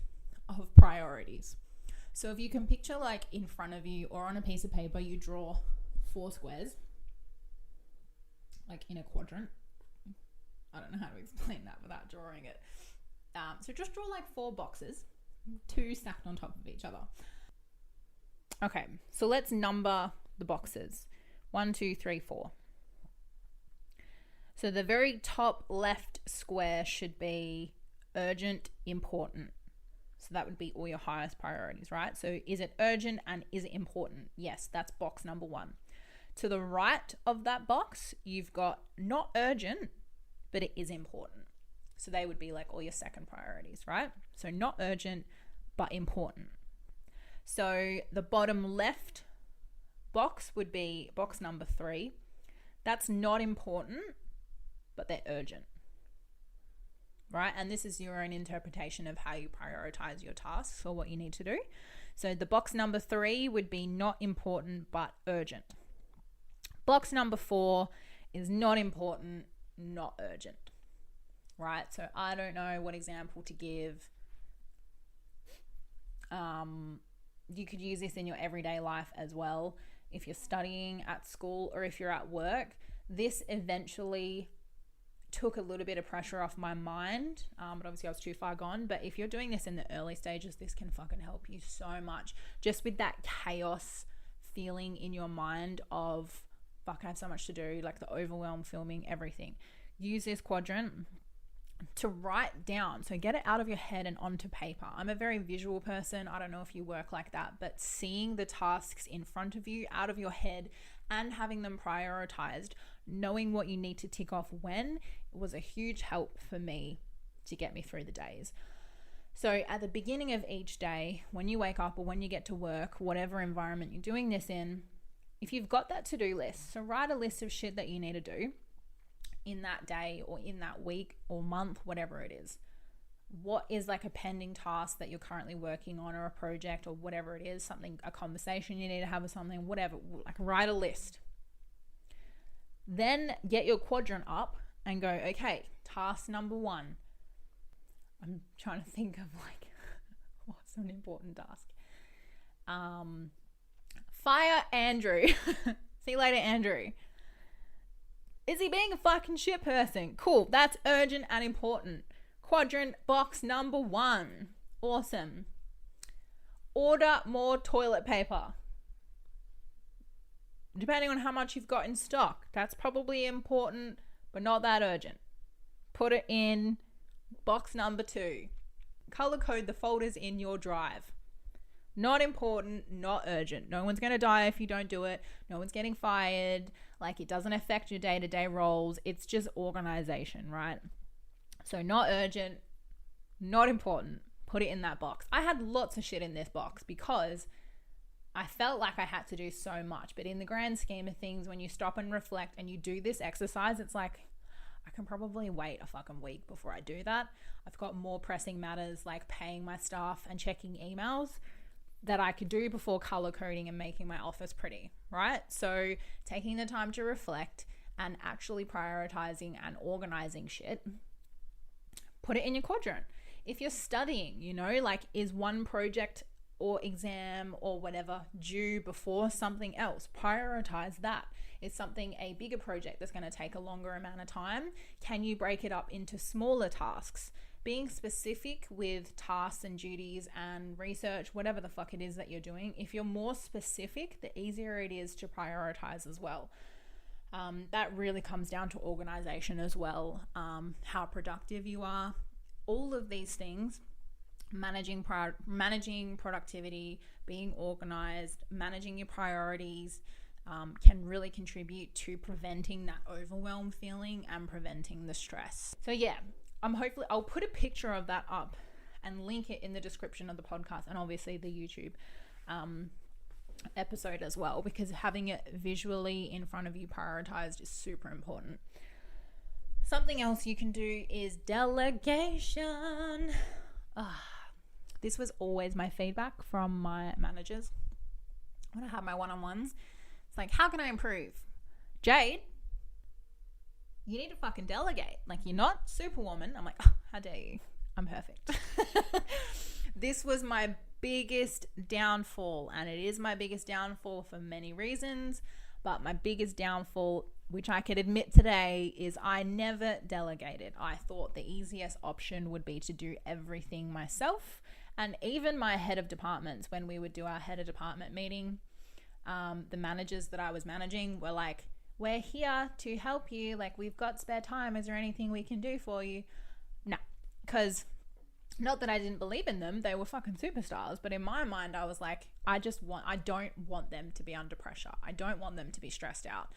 of priorities. So if you can picture like in front of you or on a piece of paper, you draw 4 squares, like in a quadrant. I don't know how to explain that without drawing it. So just draw like 4 boxes, 2 stacked on top of each other. Okay, so let's number the boxes. 1, 2, 3, 4. So the very top left square should be urgent, important. So that would be all your highest priorities, right? So is it urgent and is it important? Yes, that's box number 1. To the right of that box, you've got not urgent, but it is important. So they would be like all your second priorities, right? So not urgent, but important. So the bottom left box would be box number 3. That's not important, but they're urgent, right? And this is your own interpretation of how you prioritize your tasks or what you need to do. So the box number 3 would be not important, but urgent. Box number 4 is not important, not urgent, right? So I don't know what example to give. You could use this in your everyday life as well. If you're studying at school or if you're at work, this eventually took a little bit of pressure off my mind, but obviously I was too far gone. But if you're doing this in the early stages, this can fucking help you so much, just with that chaos feeling in your mind of, fuck, I have so much to do, like the overwhelm filming everything. Use this quadrant to write down. So get it out of your head and onto paper. I'm a very visual person. I don't know if you work like that, but seeing the tasks in front of you, out of your head, and having them prioritized, knowing what you need to tick off when, was a huge help for me to get me through the days. So at the beginning of each day, when you wake up or when you get to work, whatever environment you're doing this in, if you've got that to-do list, so write a list of shit that you need to do in that day or in that week or month, whatever it is. What is like a pending task that you're currently working on, or a project or whatever it is, something, a conversation you need to have or something, whatever, like write a list. Then get your quadrant up and go, okay, task number 1. I'm trying to think of like, what's an important task? Fire Andrew. See you later, Andrew. Is he being a fucking shit person? Cool. That's urgent and important. Quadrant box number 1. Awesome. Order more toilet paper. Depending on how much you've got in stock, that's probably important, but not that urgent. Put it in box number 2. Color code the folders in your drive. Not important, not urgent. No one's going to die if you don't do it. No one's getting fired. Like, it doesn't affect your day-to-day roles. It's just organization, right? So not urgent, not important. Put it in that box. I had lots of shit in this box because I felt like I had to do so much. But in the grand scheme of things, when you stop and reflect and you do this exercise, it's like, I can probably wait a fucking week before I do that. I've got more pressing matters like paying my staff and checking emails that I could do before color coding and making my office pretty, right? So taking the time to reflect and actually prioritizing and organizing shit, put it in your quadrant. If you're studying, is one project or exam or whatever due before something else, prioritize that. Is something a bigger project that's going to take a longer amount of time? Can you break it up into smaller tasks? Being specific with tasks and duties and research, whatever the fuck it is that you're doing, if you're more specific, the easier it is to prioritize as well. That really comes down to organization as well, how productive you are. All of these things, managing productivity, being organized, managing your priorities, can really contribute to preventing that overwhelm feeling and preventing the stress. So yeah, I'll put a picture of that up and link it in the description of the podcast and obviously the YouTube episode as well, because having it visually in front of you prioritized is super important. Something else you can do is delegation. This was always my feedback from my managers when I had my one-on-ones. It's like, how can I improve? Jade, you need to fucking delegate. Like, you're not Superwoman. I'm like, how dare you? I'm perfect. This was my biggest downfall, and it is my biggest downfall for many reasons, but my biggest downfall, which I could admit today, is I never delegated. I thought the easiest option would be to do everything myself. And even my head of departments, when we would do our head of department meeting, the managers that I was managing were like, we're here to help you. Like, we've got spare time. Is there anything we can do for you? No, because not that I didn't believe in them. They were fucking superstars. But in my mind, I was like, I don't want them to be under pressure. I don't want them to be stressed out.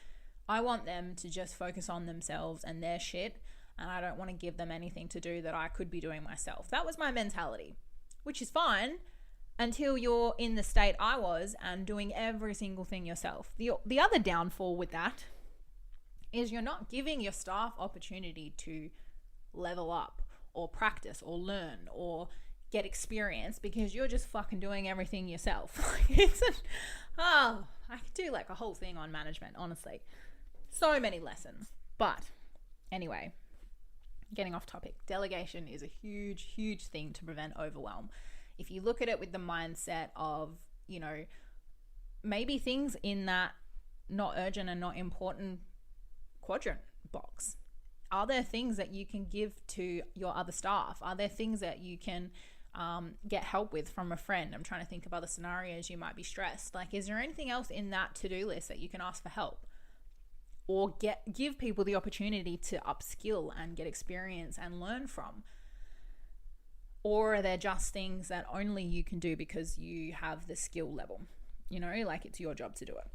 I want them to just focus on themselves and their shit. And I don't want to give them anything to do that I could be doing myself. That was my mentality, which is fine until you're in the state I was and doing every single thing yourself. The other downfall with that is you're not giving your staff opportunity to level up or practice or learn or get experience because you're just fucking doing everything yourself. I could do like a whole thing on management, honestly. So many lessons. But anyway, getting off topic, delegation is a huge, huge thing to prevent overwhelm. If you look at it with the mindset of, maybe things in that not urgent and not important quadrant box. Are there things that you can give to your other staff? Are there things that you can get help with from a friend? I'm trying to think of other scenarios you might be stressed. Like, is there anything else in that to-do list that you can ask for help? Or give people the opportunity to upskill and get experience and learn from? Or are there just things that only you can do because you have the skill level? Like it's your job to do it.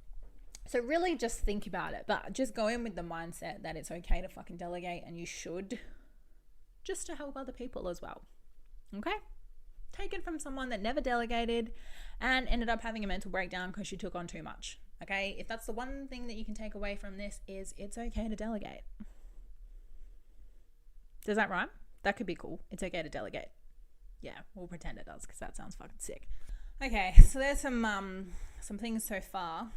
So really just think about it, but just go in with the mindset that it's okay to fucking delegate, and you should, just to help other people as well. Okay? Take it from someone that never delegated and ended up having a mental breakdown because she took on too much. Okay? If that's the one thing that you can take away from this, is it's okay to delegate. Does that rhyme? That could be cool. It's okay to delegate. Yeah, we'll pretend it does because that sounds fucking sick. Okay, so there's some things so far.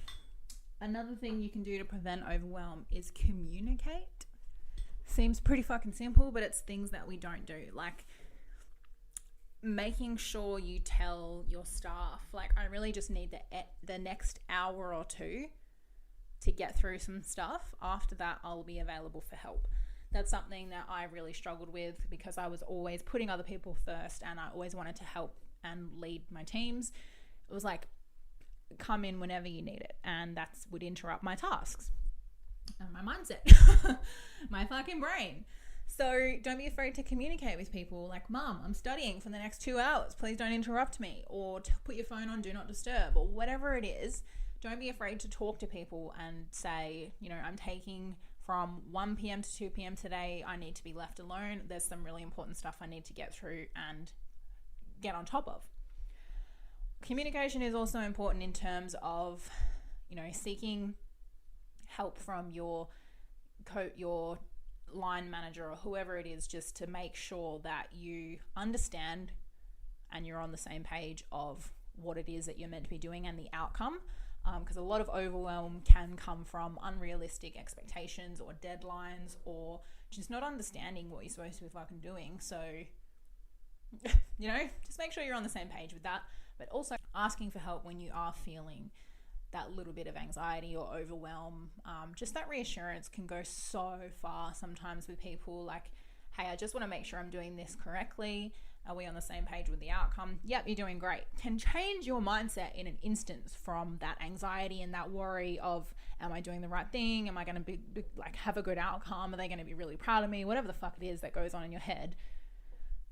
Another thing you can do to prevent overwhelm is communicate. Seems pretty fucking simple, but it's things that we don't do. Like making sure you tell your staff, like, I really just need the next hour or two to get through some stuff. After that, I'll be available for help. That's something that I really struggled with because I was always putting other people first and I always wanted to help and lead my teams. It was like, come in whenever you need it, and that would interrupt my tasks and my mindset, my fucking brain. So don't be afraid to communicate with people. Like, Mom, I'm studying for the next 2 hours. Please don't interrupt me. Or put your phone on do not disturb, or whatever it is. Don't be afraid to talk to people and say, I'm taking from 1 p.m. to 2 p.m. today. I need to be left alone. There's some really important stuff I need to get through and get on top of. Communication is also important in terms of, seeking help from your line manager or whoever it is, just to make sure that you understand and you're on the same page of what it is that you're meant to be doing and the outcome. Because a lot of overwhelm can come from unrealistic expectations or deadlines, or just not understanding what you're supposed to be fucking doing. So, just make sure you're on the same page with that. But also asking for help when you are feeling that little bit of anxiety or overwhelm. Just that reassurance can go so far sometimes with people. Like, hey, I just want to make sure I'm doing this correctly. Are we on the same page with the outcome? Yep, you're doing great. Can change your mindset in an instance from that anxiety and that worry of, am I doing the right thing? Am I going to be like have a good outcome? Are they going to be really proud of me? Whatever the fuck it is that goes on in your head.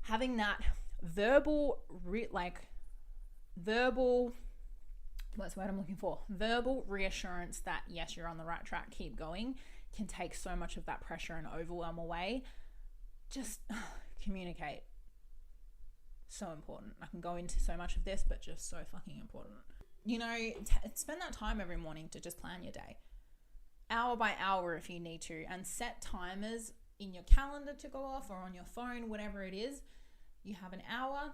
Having that verbal, what's the word I'm looking for? Verbal reassurance that yes, you're on the right track, keep going, can take so much of that pressure and overwhelm away. Just communicate. So important. I can go into so much of this, but just so fucking important. Spend that time every morning to just plan your day. Hour by hour if you need to, and set timers in your calendar to go off or on your phone, whatever it is. You have an hour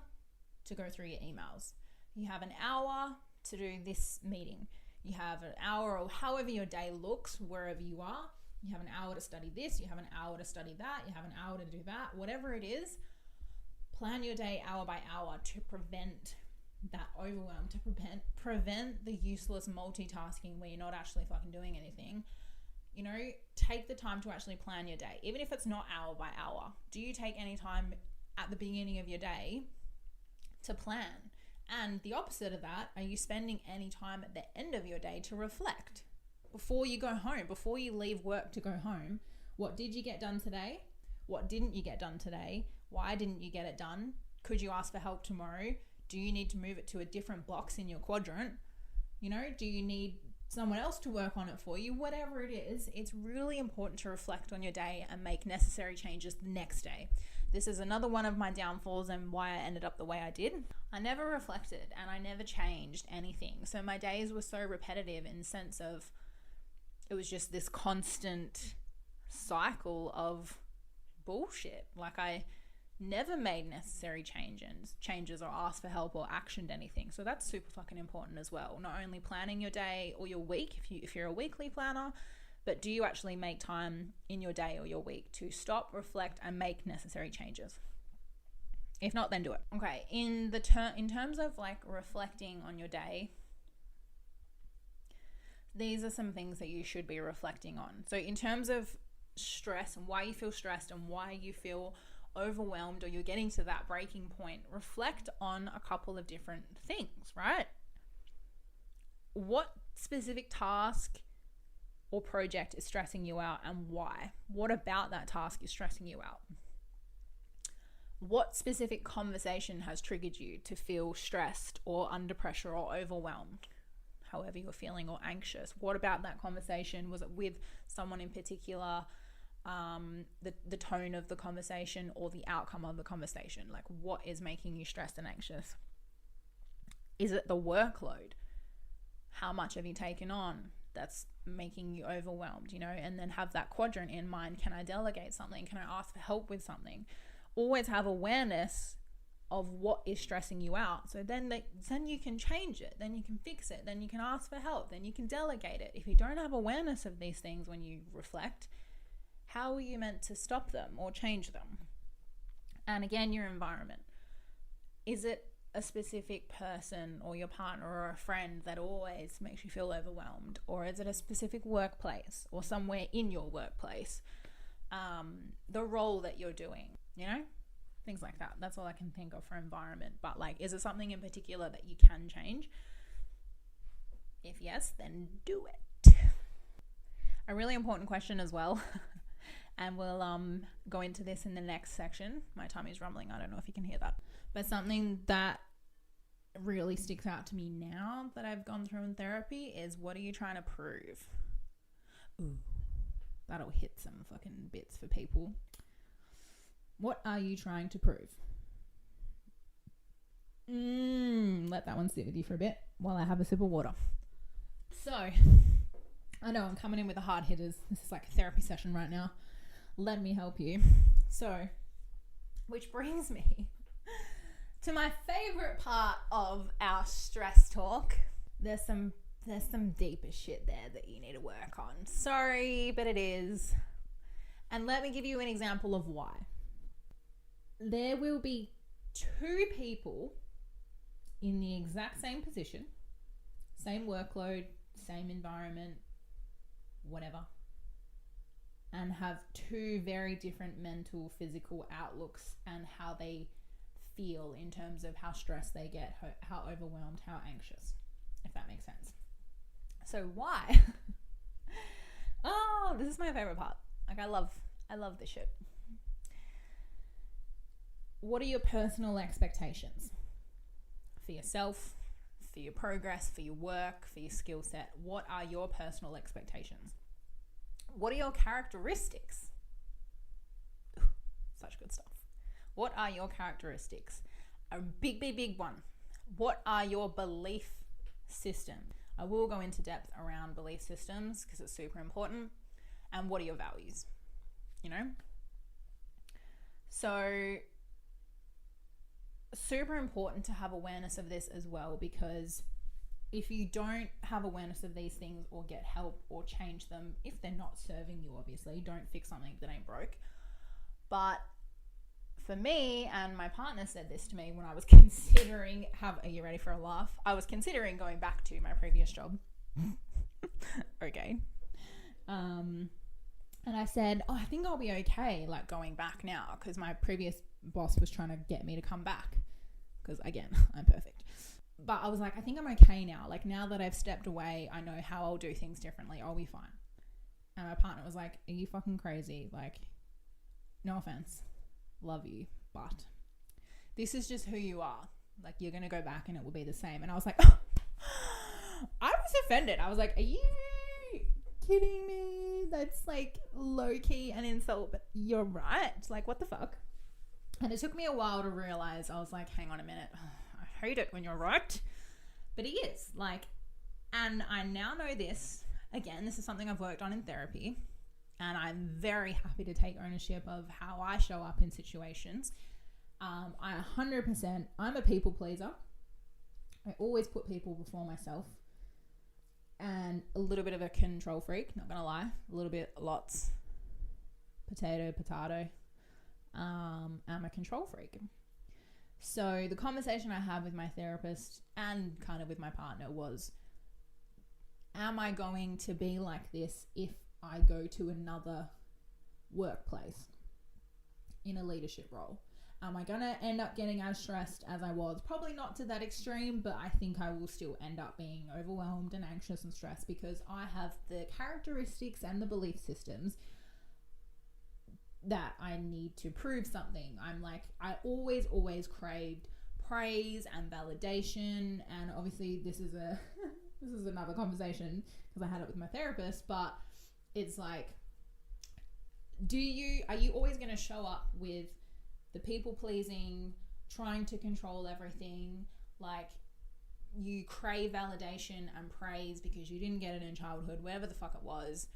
to go through your emails. You have an hour to do this meeting. You have an hour, or however your day looks, wherever you are. You have an hour to study this. You have an hour to study that. You have an hour to do that. Whatever it is, plan your day hour by hour to prevent that overwhelm, to prevent the useless multitasking where you're not actually fucking doing anything. Take the time to actually plan your day, even if it's not hour by hour. Do you take any time at the beginning of your day to plan? And the opposite of that, are you spending any time at the end of your day to reflect? Before you go home, before you leave work to go home, what did you get done today? What didn't you get done today? Why didn't you get it done? Could you ask for help tomorrow? Do you need to move it to a different box in your quadrant? Do you need someone else to work on it for you? Whatever it is, it's really important to reflect on your day and make necessary changes the next day. This is another one of my downfalls and why I ended up the way I did. I never reflected and I never changed anything. So my days were so repetitive in the sense of it was just this constant cycle of bullshit. Like I never made necessary changes or asked for help or actioned anything. So that's super fucking important as well. Not only planning your day or your week, if you're a weekly planner, but do you actually make time in your day or your week to stop, reflect, and make necessary changes? If not, then do it. Okay, in terms of like reflecting on your day, these are some things that you should be reflecting on. So in terms of stress and why you feel stressed and why you feel overwhelmed or you're getting to that breaking point, reflect on a couple of different things, right? What specific task or project is stressing you out and why? What about that task is stressing you out? What specific conversation has triggered you to feel stressed or under pressure or overwhelmed? However you're feeling, or anxious. What about that conversation? Was it with someone in particular? The tone of the conversation or the outcome of the conversation? Like, what is making you stressed and anxious? Is it the workload? How much have you taken on that's making you overwhelmed, and then have that quadrant in mind. Can I delegate something? Can I ask for help with something? Always have awareness of what is stressing you out. So then you can change it. Then you can fix it. Then you can ask for help. Then you can delegate it. If you don't have awareness of these things when you reflect, how are you meant to stop them or change them? And again, your environment. Is it a specific person or your partner or a friend that always makes you feel overwhelmed? Or is it a specific workplace or somewhere in your workplace? The role that you're doing, things like that. That's all I can think of for environment. But is it something in particular that you can change? If yes, then do it. A really important question as well. And we'll go into this in the next section. My tummy's rumbling. I don't know if you can hear that. But something that really sticks out to me now that I've gone through in therapy is, what are you trying to prove? Ooh, that'll hit some fucking bits for people. What are you trying to prove? Let that one sit with you for a bit while I have a sip of water. So, I know I'm coming in with the hard hitters. This is like a therapy session right now. Let me help you. So, which brings me to To my favorite part of our stress talk, there's some deeper shit there that you need to work on. Sorry, but it is. And let me give you an example of why. There will be two people in the exact same position, same workload, same environment, whatever, and have two very different mental, physical outlooks and how they feel in terms of how stressed they get, how overwhelmed, how anxious, if that makes sense. So why? Oh, this is my favorite part. Like I love this shit. What are your personal expectations for yourself, for your progress, for your work, for your skill set? What are your personal expectations? What are your characteristics? Such good stuff. What are your characteristics? A big one. What are your belief systems? I will go into depth around belief systems because it's super important. And what are your values? You know? So, super important to have awareness of this as well, because if you don't have awareness of these things or get help or change them, if they're not serving you, obviously, don't fix something that ain't broke. But for me, and my partner said this to me when I was considering, are you ready for a laugh? I was considering going back to my previous job. Okay. And I said, I think I'll be okay, like going back now, because my previous boss was trying to get me to come back. Because again, I'm perfect. But I was like, I think I'm okay now. Like now that I've stepped away, I know how I'll do things differently. I'll be fine. And my partner was like, are you fucking crazy? Like, no offense. Love you. But this is just who you are. Like you're going to go back and it will be the same. And I was like, I was offended. I was like, are you kidding me? That's like low key an insult, but you're right. Like what the fuck? And it took me a while to realize. I was like, hang on a minute. I hate it when you're right. But he is like, and I now know this. Again, this is something I've worked on in therapy. And I'm very happy to take ownership of how I show up in situations. I'm a people pleaser. I always put people before myself. And a little bit of a control freak, not gonna lie. A little bit, lots. Potato. I'm a control freak. So the conversation I had with my therapist and kind of with my partner was, am I going to be like this if I go to another workplace in a leadership role? Am I going to end up getting as stressed as I was? Probably not to that extreme, but I think I will still end up being overwhelmed and anxious and stressed because I have the characteristics and the belief systems that I need to prove something. I'm like, I always craved praise and validation. And obviously this is another conversation because I had it with my therapist, but it's like, are you always going to show up with the people pleasing, trying to control everything? Like you crave validation and praise because you didn't get it in childhood, whatever the fuck it was.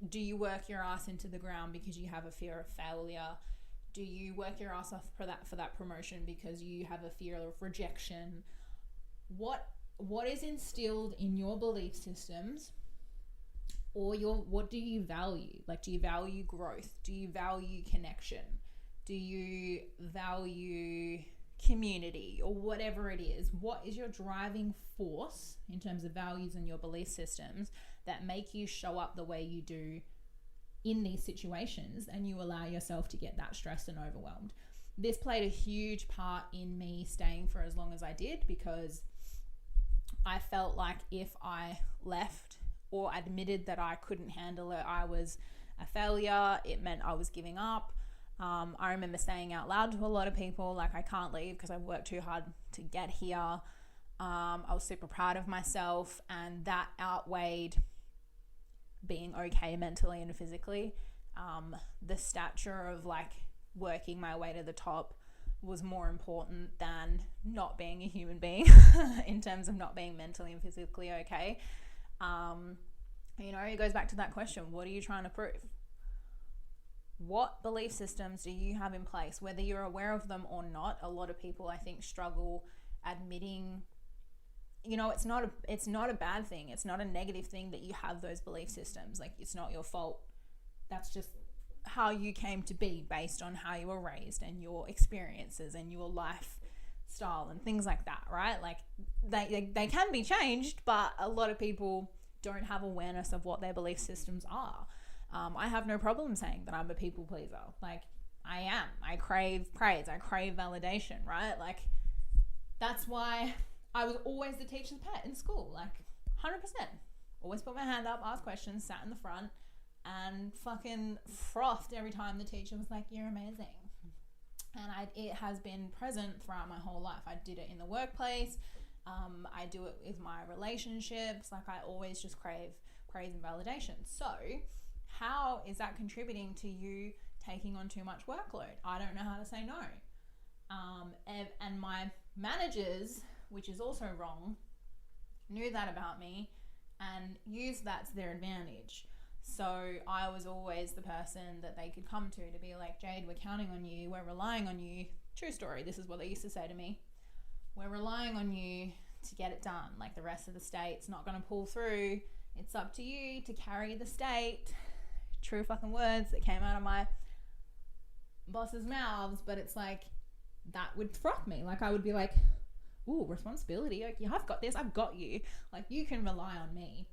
Do you work your ass into the ground because you have a fear of failure? Do you work your ass off for that promotion because you have a fear of rejection? What is instilled in your belief systems, or what do you value? Like, do you value growth? Do you value connection? Do you value community, or whatever it is? What is your driving force in terms of values and your belief systems that make you show up the way you do in these situations, and you allow yourself to get that stressed and overwhelmed? This played a huge part in me staying for as long as I did, because I felt like if I left or admitted that I couldn't handle it, I was a failure. It meant I was giving up. I remember saying out loud to a lot of people, like, I can't leave because I've worked too hard to get here. I was super proud of myself, and that outweighed being okay mentally and physically. The stature of like working my way to the top was more important than not being a human being in terms of not being mentally and physically okay. It goes back to that question. What are you trying to prove? what belief systems do you have in place, whether you're aware of them or not? A lot of people, I think, struggle admitting, it's not a bad thing. It's not a negative thing that you have those belief systems. Like, it's not your fault. That's just how you came to be based on how you were raised and your experiences and your lifestyle and things like that, right? Like, they can be changed, but a lot of people don't have awareness of what their belief systems are. I have no problem saying that I'm a people pleaser. Like, I am. I crave praise. I crave validation, right? Like, that's why I was always the teacher's pet in school. Like, 100%. Always put my hand up, asked questions, sat in the front, and fucking frothed every time the teacher was like, "You're amazing." And it has been present throughout my whole life. I did it in the workplace. I do it with my relationships. Like, I always just crave praise and validation. So how is that contributing to you taking on too much workload? I don't know how to say no. And my managers, which is also wrong, knew that about me and used that to their advantage. So I was always the person that they could come to be like, "Jade, we're counting on you. We're relying on you." True story. This is what they used to say to me. "We're relying on you to get it done. Like, the rest of the state's not going to pull through. It's up to you to carry the state." True fucking words that came out of my boss's mouths. But it's like, that would froth me. Like, I would be like, "Ooh, responsibility. Like, yeah, I've got this. I've got you. Like, you can rely on me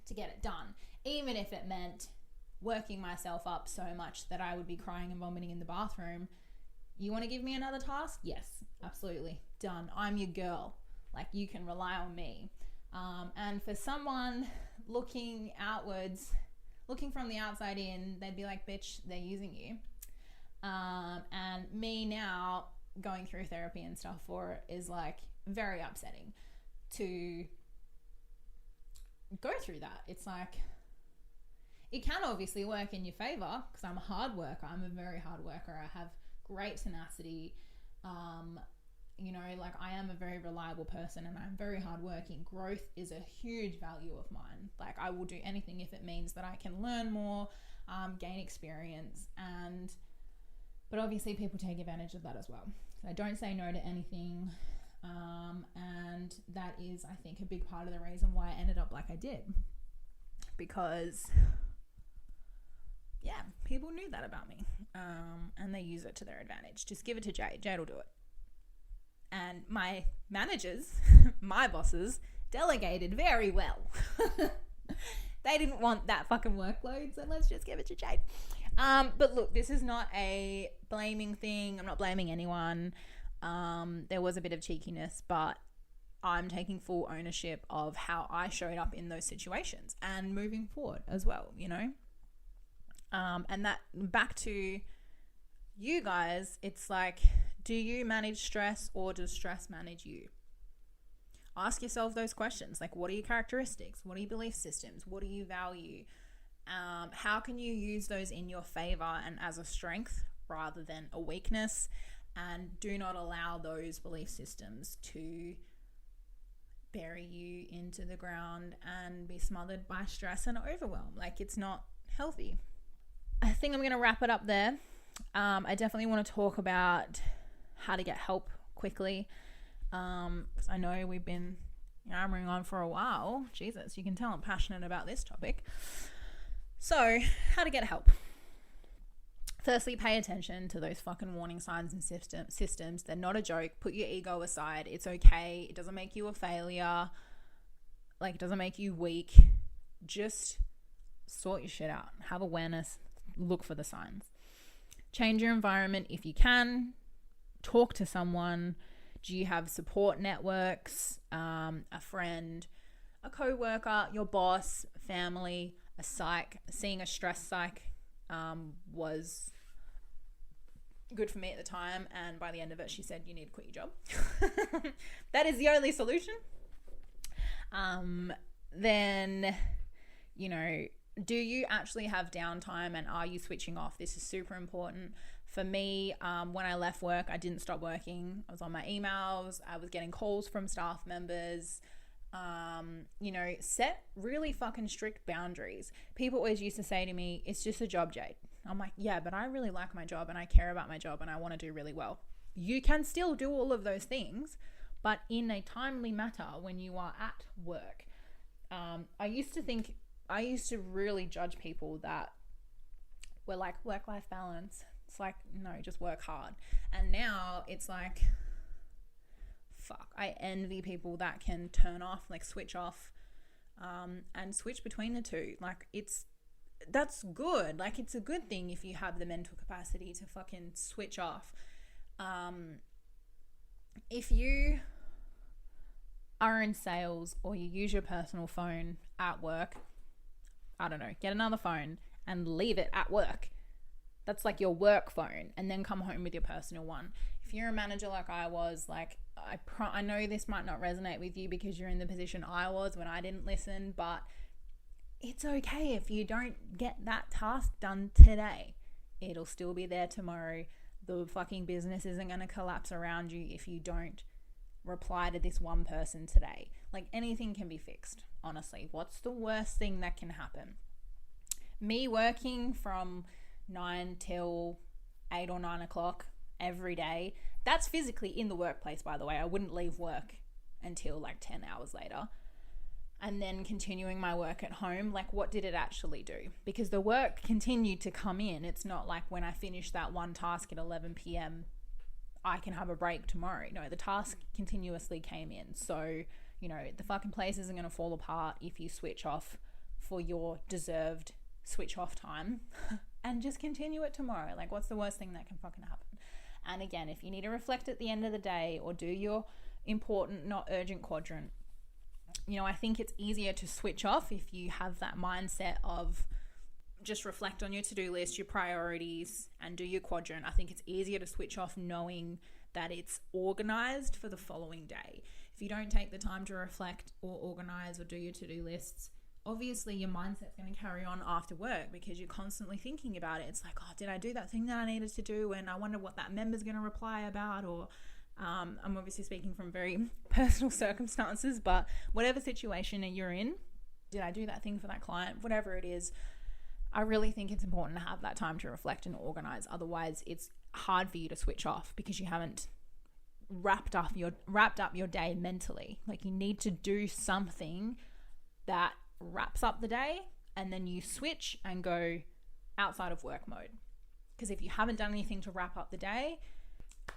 to get it done." Even if it meant working myself up so much that I would be crying and vomiting in the bathroom. "You want to give me another task?" "Yes, absolutely. Done. I'm your girl. Like, you can rely on me." And for someone looking outwards, looking from the outside in, they'd be like, "Bitch, they're using you." And me now going through therapy and stuff for it is like very upsetting to go through that. It's like, it can obviously work in your favor because I'm a hard worker. I'm a very hard worker. I have great tenacity. Like, I am a very reliable person and I'm very hardworking. Growth is a huge value of mine. Like, I will do anything if it means that I can learn more, gain experience, but obviously people take advantage of that as well. So I don't say no to anything. And that is, I think, a big part of the reason why I ended up like I did. Because, yeah, people knew that about me. And they use it to their advantage. Just give it to Jade. Jade will do it. And my managers, my bosses, delegated very well. They didn't want that fucking workload, so let's just give it to Jade. But look, this is not a blaming thing. I'm not blaming anyone. There was a bit of cheekiness, but I'm taking full ownership of how I showed up in those situations and moving forward as well, And that, back to you guys, it's like, do you manage stress or does stress manage you? Ask yourself those questions. Like, what are your characteristics? What are your belief systems? What do you value? How can you use those in your favor and as a strength rather than a weakness? And do not allow those belief systems to bury you into the ground and be smothered by stress and overwhelm. Like, it's not healthy. I think I'm going to wrap it up there. I definitely want to talk about how to get help quickly. Because I know we've been yammering on for a while. Jesus, you can tell I'm passionate about this topic. So, how to get help. Firstly, pay attention to those fucking warning signs and systems. They're not a joke. Put your ego aside. It's okay. It doesn't make you a failure. Like, it doesn't make you weak. Just sort your shit out. Have awareness. Look for the signs. Change your environment if you can. Talk to someone. Do you have support networks? A friend, a co-worker, your boss, family, a psych. Seeing a stress psych was good for me at the time, and by the end of it she said, "You need to quit your job." That is the only solution. Then, do you actually have downtime and are you switching off? This is super important. For me, when I left work, I didn't stop working. I was on my emails. I was getting calls from staff members. Set really fucking strict boundaries. People always used to say to me, "It's just a job, Jade. I'm like, yeah, but I really like my job and I care about my job and I want to do really well. You can still do all of those things, but in a timely manner when you are at work. I used to really judge people that were like, work-life balance. It's like, no, just work hard. And now it's like, fuck, I envy people that can turn off, like switch off, and switch between the two. Like that's good. Like it's a good thing if you have the mental capacity to fucking switch off. If you are in sales or you use your personal phone at work, I don't know, get another phone and leave it at work. That's like your work phone, and then come home with your personal one. If you're a manager like I was, like I know this might not resonate with you because you're in the position I was when I didn't listen, but it's okay if you don't get that task done today. It'll still be there tomorrow. The fucking business isn't going to collapse around you if you don't reply to this one person today. Like anything can be fixed, honestly. What's the worst thing that can happen? Me working from 9 till 8 or 9 o'clock every day, that's physically in the workplace, by the way. I wouldn't leave work until like 10 hours later. And then continuing my work at home, like what did it actually do? Because the work continued to come in. It's not like when I finish that one task at 11 p.m, I can have a break tomorrow. No, the task continuously came in. So, you know, the fucking place isn't going to fall apart if you switch off for your deserved switch off time and just continue it tomorrow. Like what's the worst thing that can fucking happen? And again, if you need to reflect at the end of the day or do your important, not urgent quadrant, you know, I think it's easier to switch off if you have that mindset of just reflect on your to-do list, your priorities, and do your quadrant. I think it's easier to switch off knowing that it's organized for the following day. If you don't take the time to reflect or organize or do your to-do lists, obviously your mindset's going to carry on after work because you're constantly thinking about it. It's like, oh, did I do that thing that I needed to do? And I wonder what that member's going to reply about. Or I'm obviously speaking from very personal circumstances, but whatever situation you're in, did I do that thing for that client? Whatever it is, I really think it's important to have that time to reflect and organize. Otherwise, it's hard for you to switch off because you haven't wrapped up your day mentally. Like you need to do something that wraps up the day, and then you switch and go outside of work mode. Because if you haven't done anything to wrap up the day,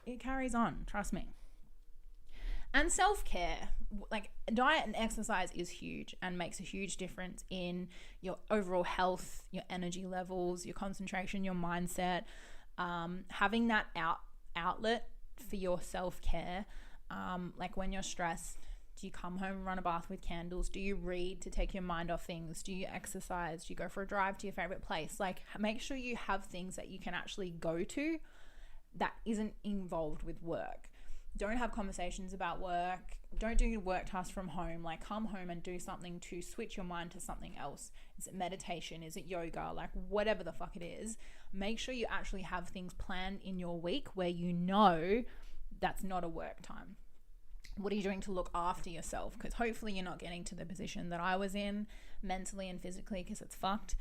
it carries on, trust me. And self-care, like diet and exercise is huge and makes a huge difference in your overall health, your energy levels, your concentration, your mindset. Having that outlet for your self-care, like when you're stressed, do you come home and run a bath with candles? Do you read to take your mind off things? Do you exercise? Do you go for a drive to your favorite place? Like make sure you have things that you can actually go to that isn't involved with work. Don't have conversations about work. Don't do your work tasks from home. Like come home and do something to switch your mind to something else. Is it meditation? Is it yoga? Like whatever the fuck it is, make sure you actually have things planned in your week where you know that's not a work time. What are you doing to look after yourself? Because hopefully you're not getting to the position that I was in mentally and physically, because it's fucked.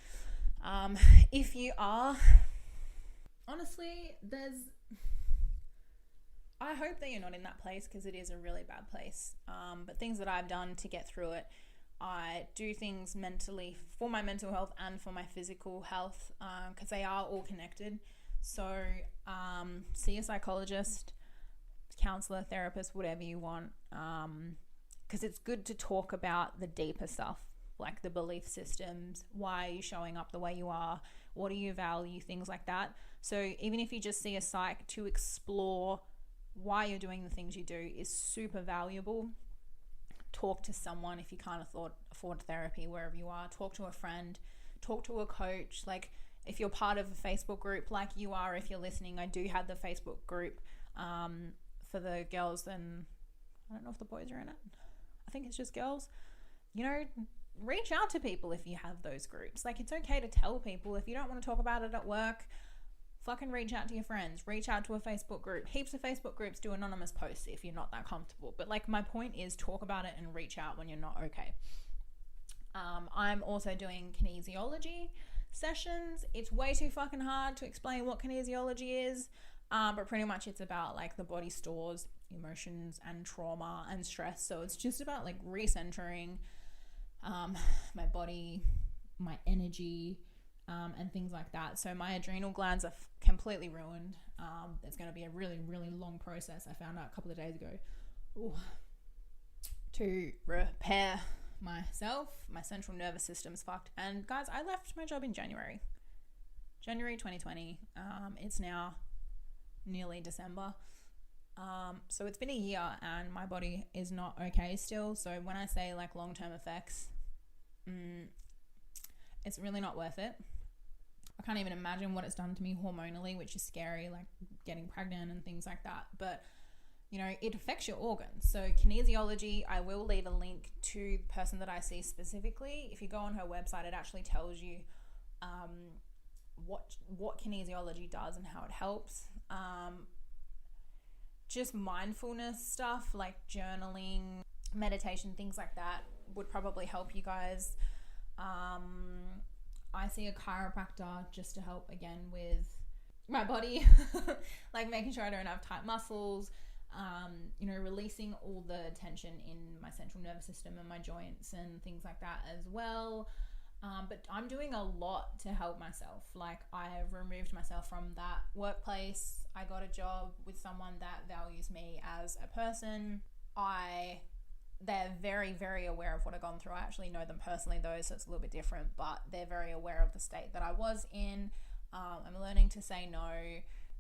If you are, honestly, I hope that you're not in that place because it is a really bad place. But things that I've done to get through it, I do things mentally for my mental health and for my physical health because they are all connected. So see a psychologist, counselor, therapist, whatever you want, because it's good to talk about the deeper stuff, like the belief systems. Why are you showing up the way you are? What do you value? Things like that. So even if you just see a psych, to explore why you're doing the things you do is super valuable. Talk to someone if you can't afford therapy wherever you are. Talk to a friend, talk to a coach. Like if you're part of a Facebook group like you are, if you're listening, I do have the Facebook group for the girls, and I don't know if the boys are in it. I think it's just girls. You know, reach out to people if you have those groups. Like it's okay to tell people if you don't want to talk about it at work. Fucking reach out to your friends, reach out to a Facebook group. Heaps of Facebook groups do anonymous posts if you're not that comfortable. But like my point is talk about it and reach out when you're not okay. I'm also doing kinesiology. sessions. It's way too fucking hard to explain what kinesiology is, but pretty much it's about like the body stores emotions and trauma and stress. So it's just about like recentering my body, my energy, and things like that. So my adrenal glands are completely ruined. It's going to be a really, really long process. I found out a couple of days ago. To repair myself. My central nervous system's fucked. And guys, I left my job in January 2020. It's now nearly December. So it's been a year and my body is not okay still. So when I say like long-term effects, it's really not worth it. I can't even imagine what it's done to me hormonally, which is scary, like getting pregnant and things like that. But you know, it affects your organs. So kinesiology, I will leave a link to the person that I see specifically. If you go on her website, it actually tells you what kinesiology does and how it helps. Just mindfulness stuff like journaling, meditation, things like that would probably help you guys. I see a chiropractor just to help again with my body, like making sure I don't have tight muscles, you know, releasing all the tension in my central nervous system and my joints and things like that as well. But I'm doing a lot to help myself. Like I've removed myself from that workplace. I got a job with someone that values me as a person. They're very, very aware of what I've gone through. I actually know them personally though, so it's a little bit different, but they're very aware of the state that I was in. I'm learning to say no.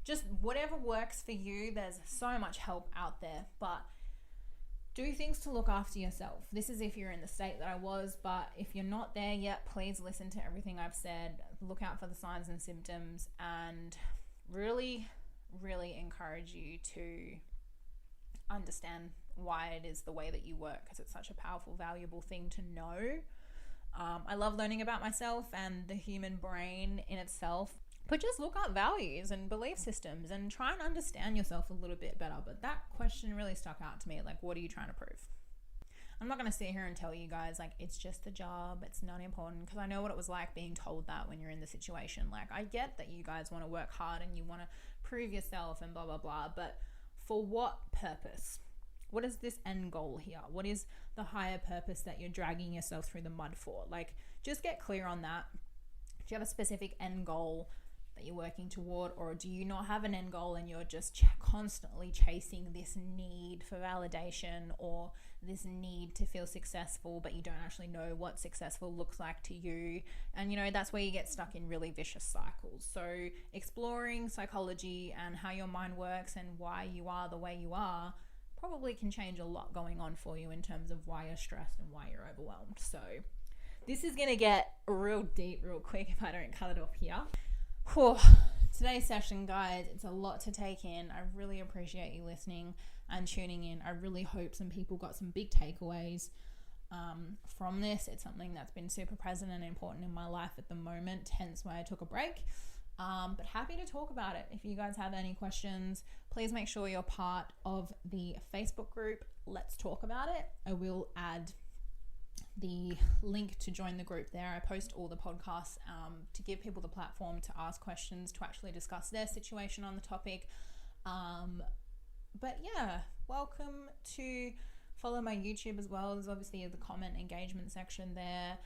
Just whatever works for you. There's so much help out there, but do things to look after yourself. This is if you're in the state that I was, but if you're not there yet, please listen to everything I've said. Look out for the signs and symptoms and really, really encourage you to understand why it is the way that you work, because it's such a powerful, valuable thing to know. I love learning about myself and the human brain in itself, but just look up values and belief systems and try and understand yourself a little bit better. But that question really stuck out to me. Like, what are you trying to prove? I'm not going to sit here and tell you guys like it's just a job, it's not important, because I know what it was like being told that when you're in the situation. Like, I get that you guys want to work hard and you want to prove yourself and blah blah blah, but for what purpose? What is this end goal here? What is the higher purpose that you're dragging yourself through the mud for? Like, just get clear on that. Do you have a specific end goal that you're working toward, or do you not have an end goal and you're just constantly chasing this need for validation or this need to feel successful, but you don't actually know what successful looks like to you? And you know, that's where you get stuck in really vicious cycles. So exploring psychology and how your mind works and why you are the way you are probably can change a lot going on for you in terms of why you're stressed and why you're overwhelmed. So this is going to get real deep real quick if I don't cut it off here. Today's session, guys, it's a lot to take in. I really appreciate you listening and tuning in. I really hope some people got some big takeaways from this. It's something that's been super present and important in my life at the moment, hence why I took a break. But happy to talk about it. If you guys have any questions, please make sure you're part of the Facebook group. Let's talk about it. I will add the link to join the group there. I post all the podcasts to give people the platform to ask questions, to actually discuss their situation on the topic. But yeah, welcome to follow my YouTube as well. There's obviously the comment engagement section there.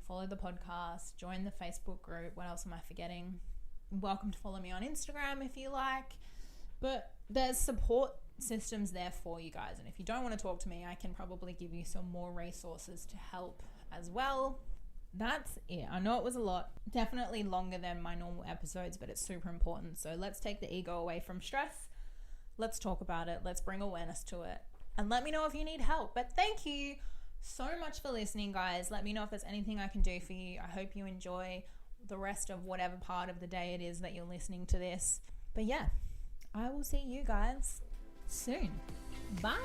Follow the podcast, join the Facebook group. What else am I forgetting? Welcome to follow me on Instagram if you like. But there's support systems there for you guys, and if you don't want to talk to me, I can probably give you some more resources to help as well. That's it. I know it was a lot, definitely longer than my normal episodes, but it's super important. So let's take the ego away from stress. Let's talk about it. Let's bring awareness to it, and let me know if you need help. But thank you so much for listening, guys. Let me know if there's anything I can do for you. I hope you enjoy the rest of whatever part of the day it is that you're listening to this. But yeah, I will see you guys soon. Bye.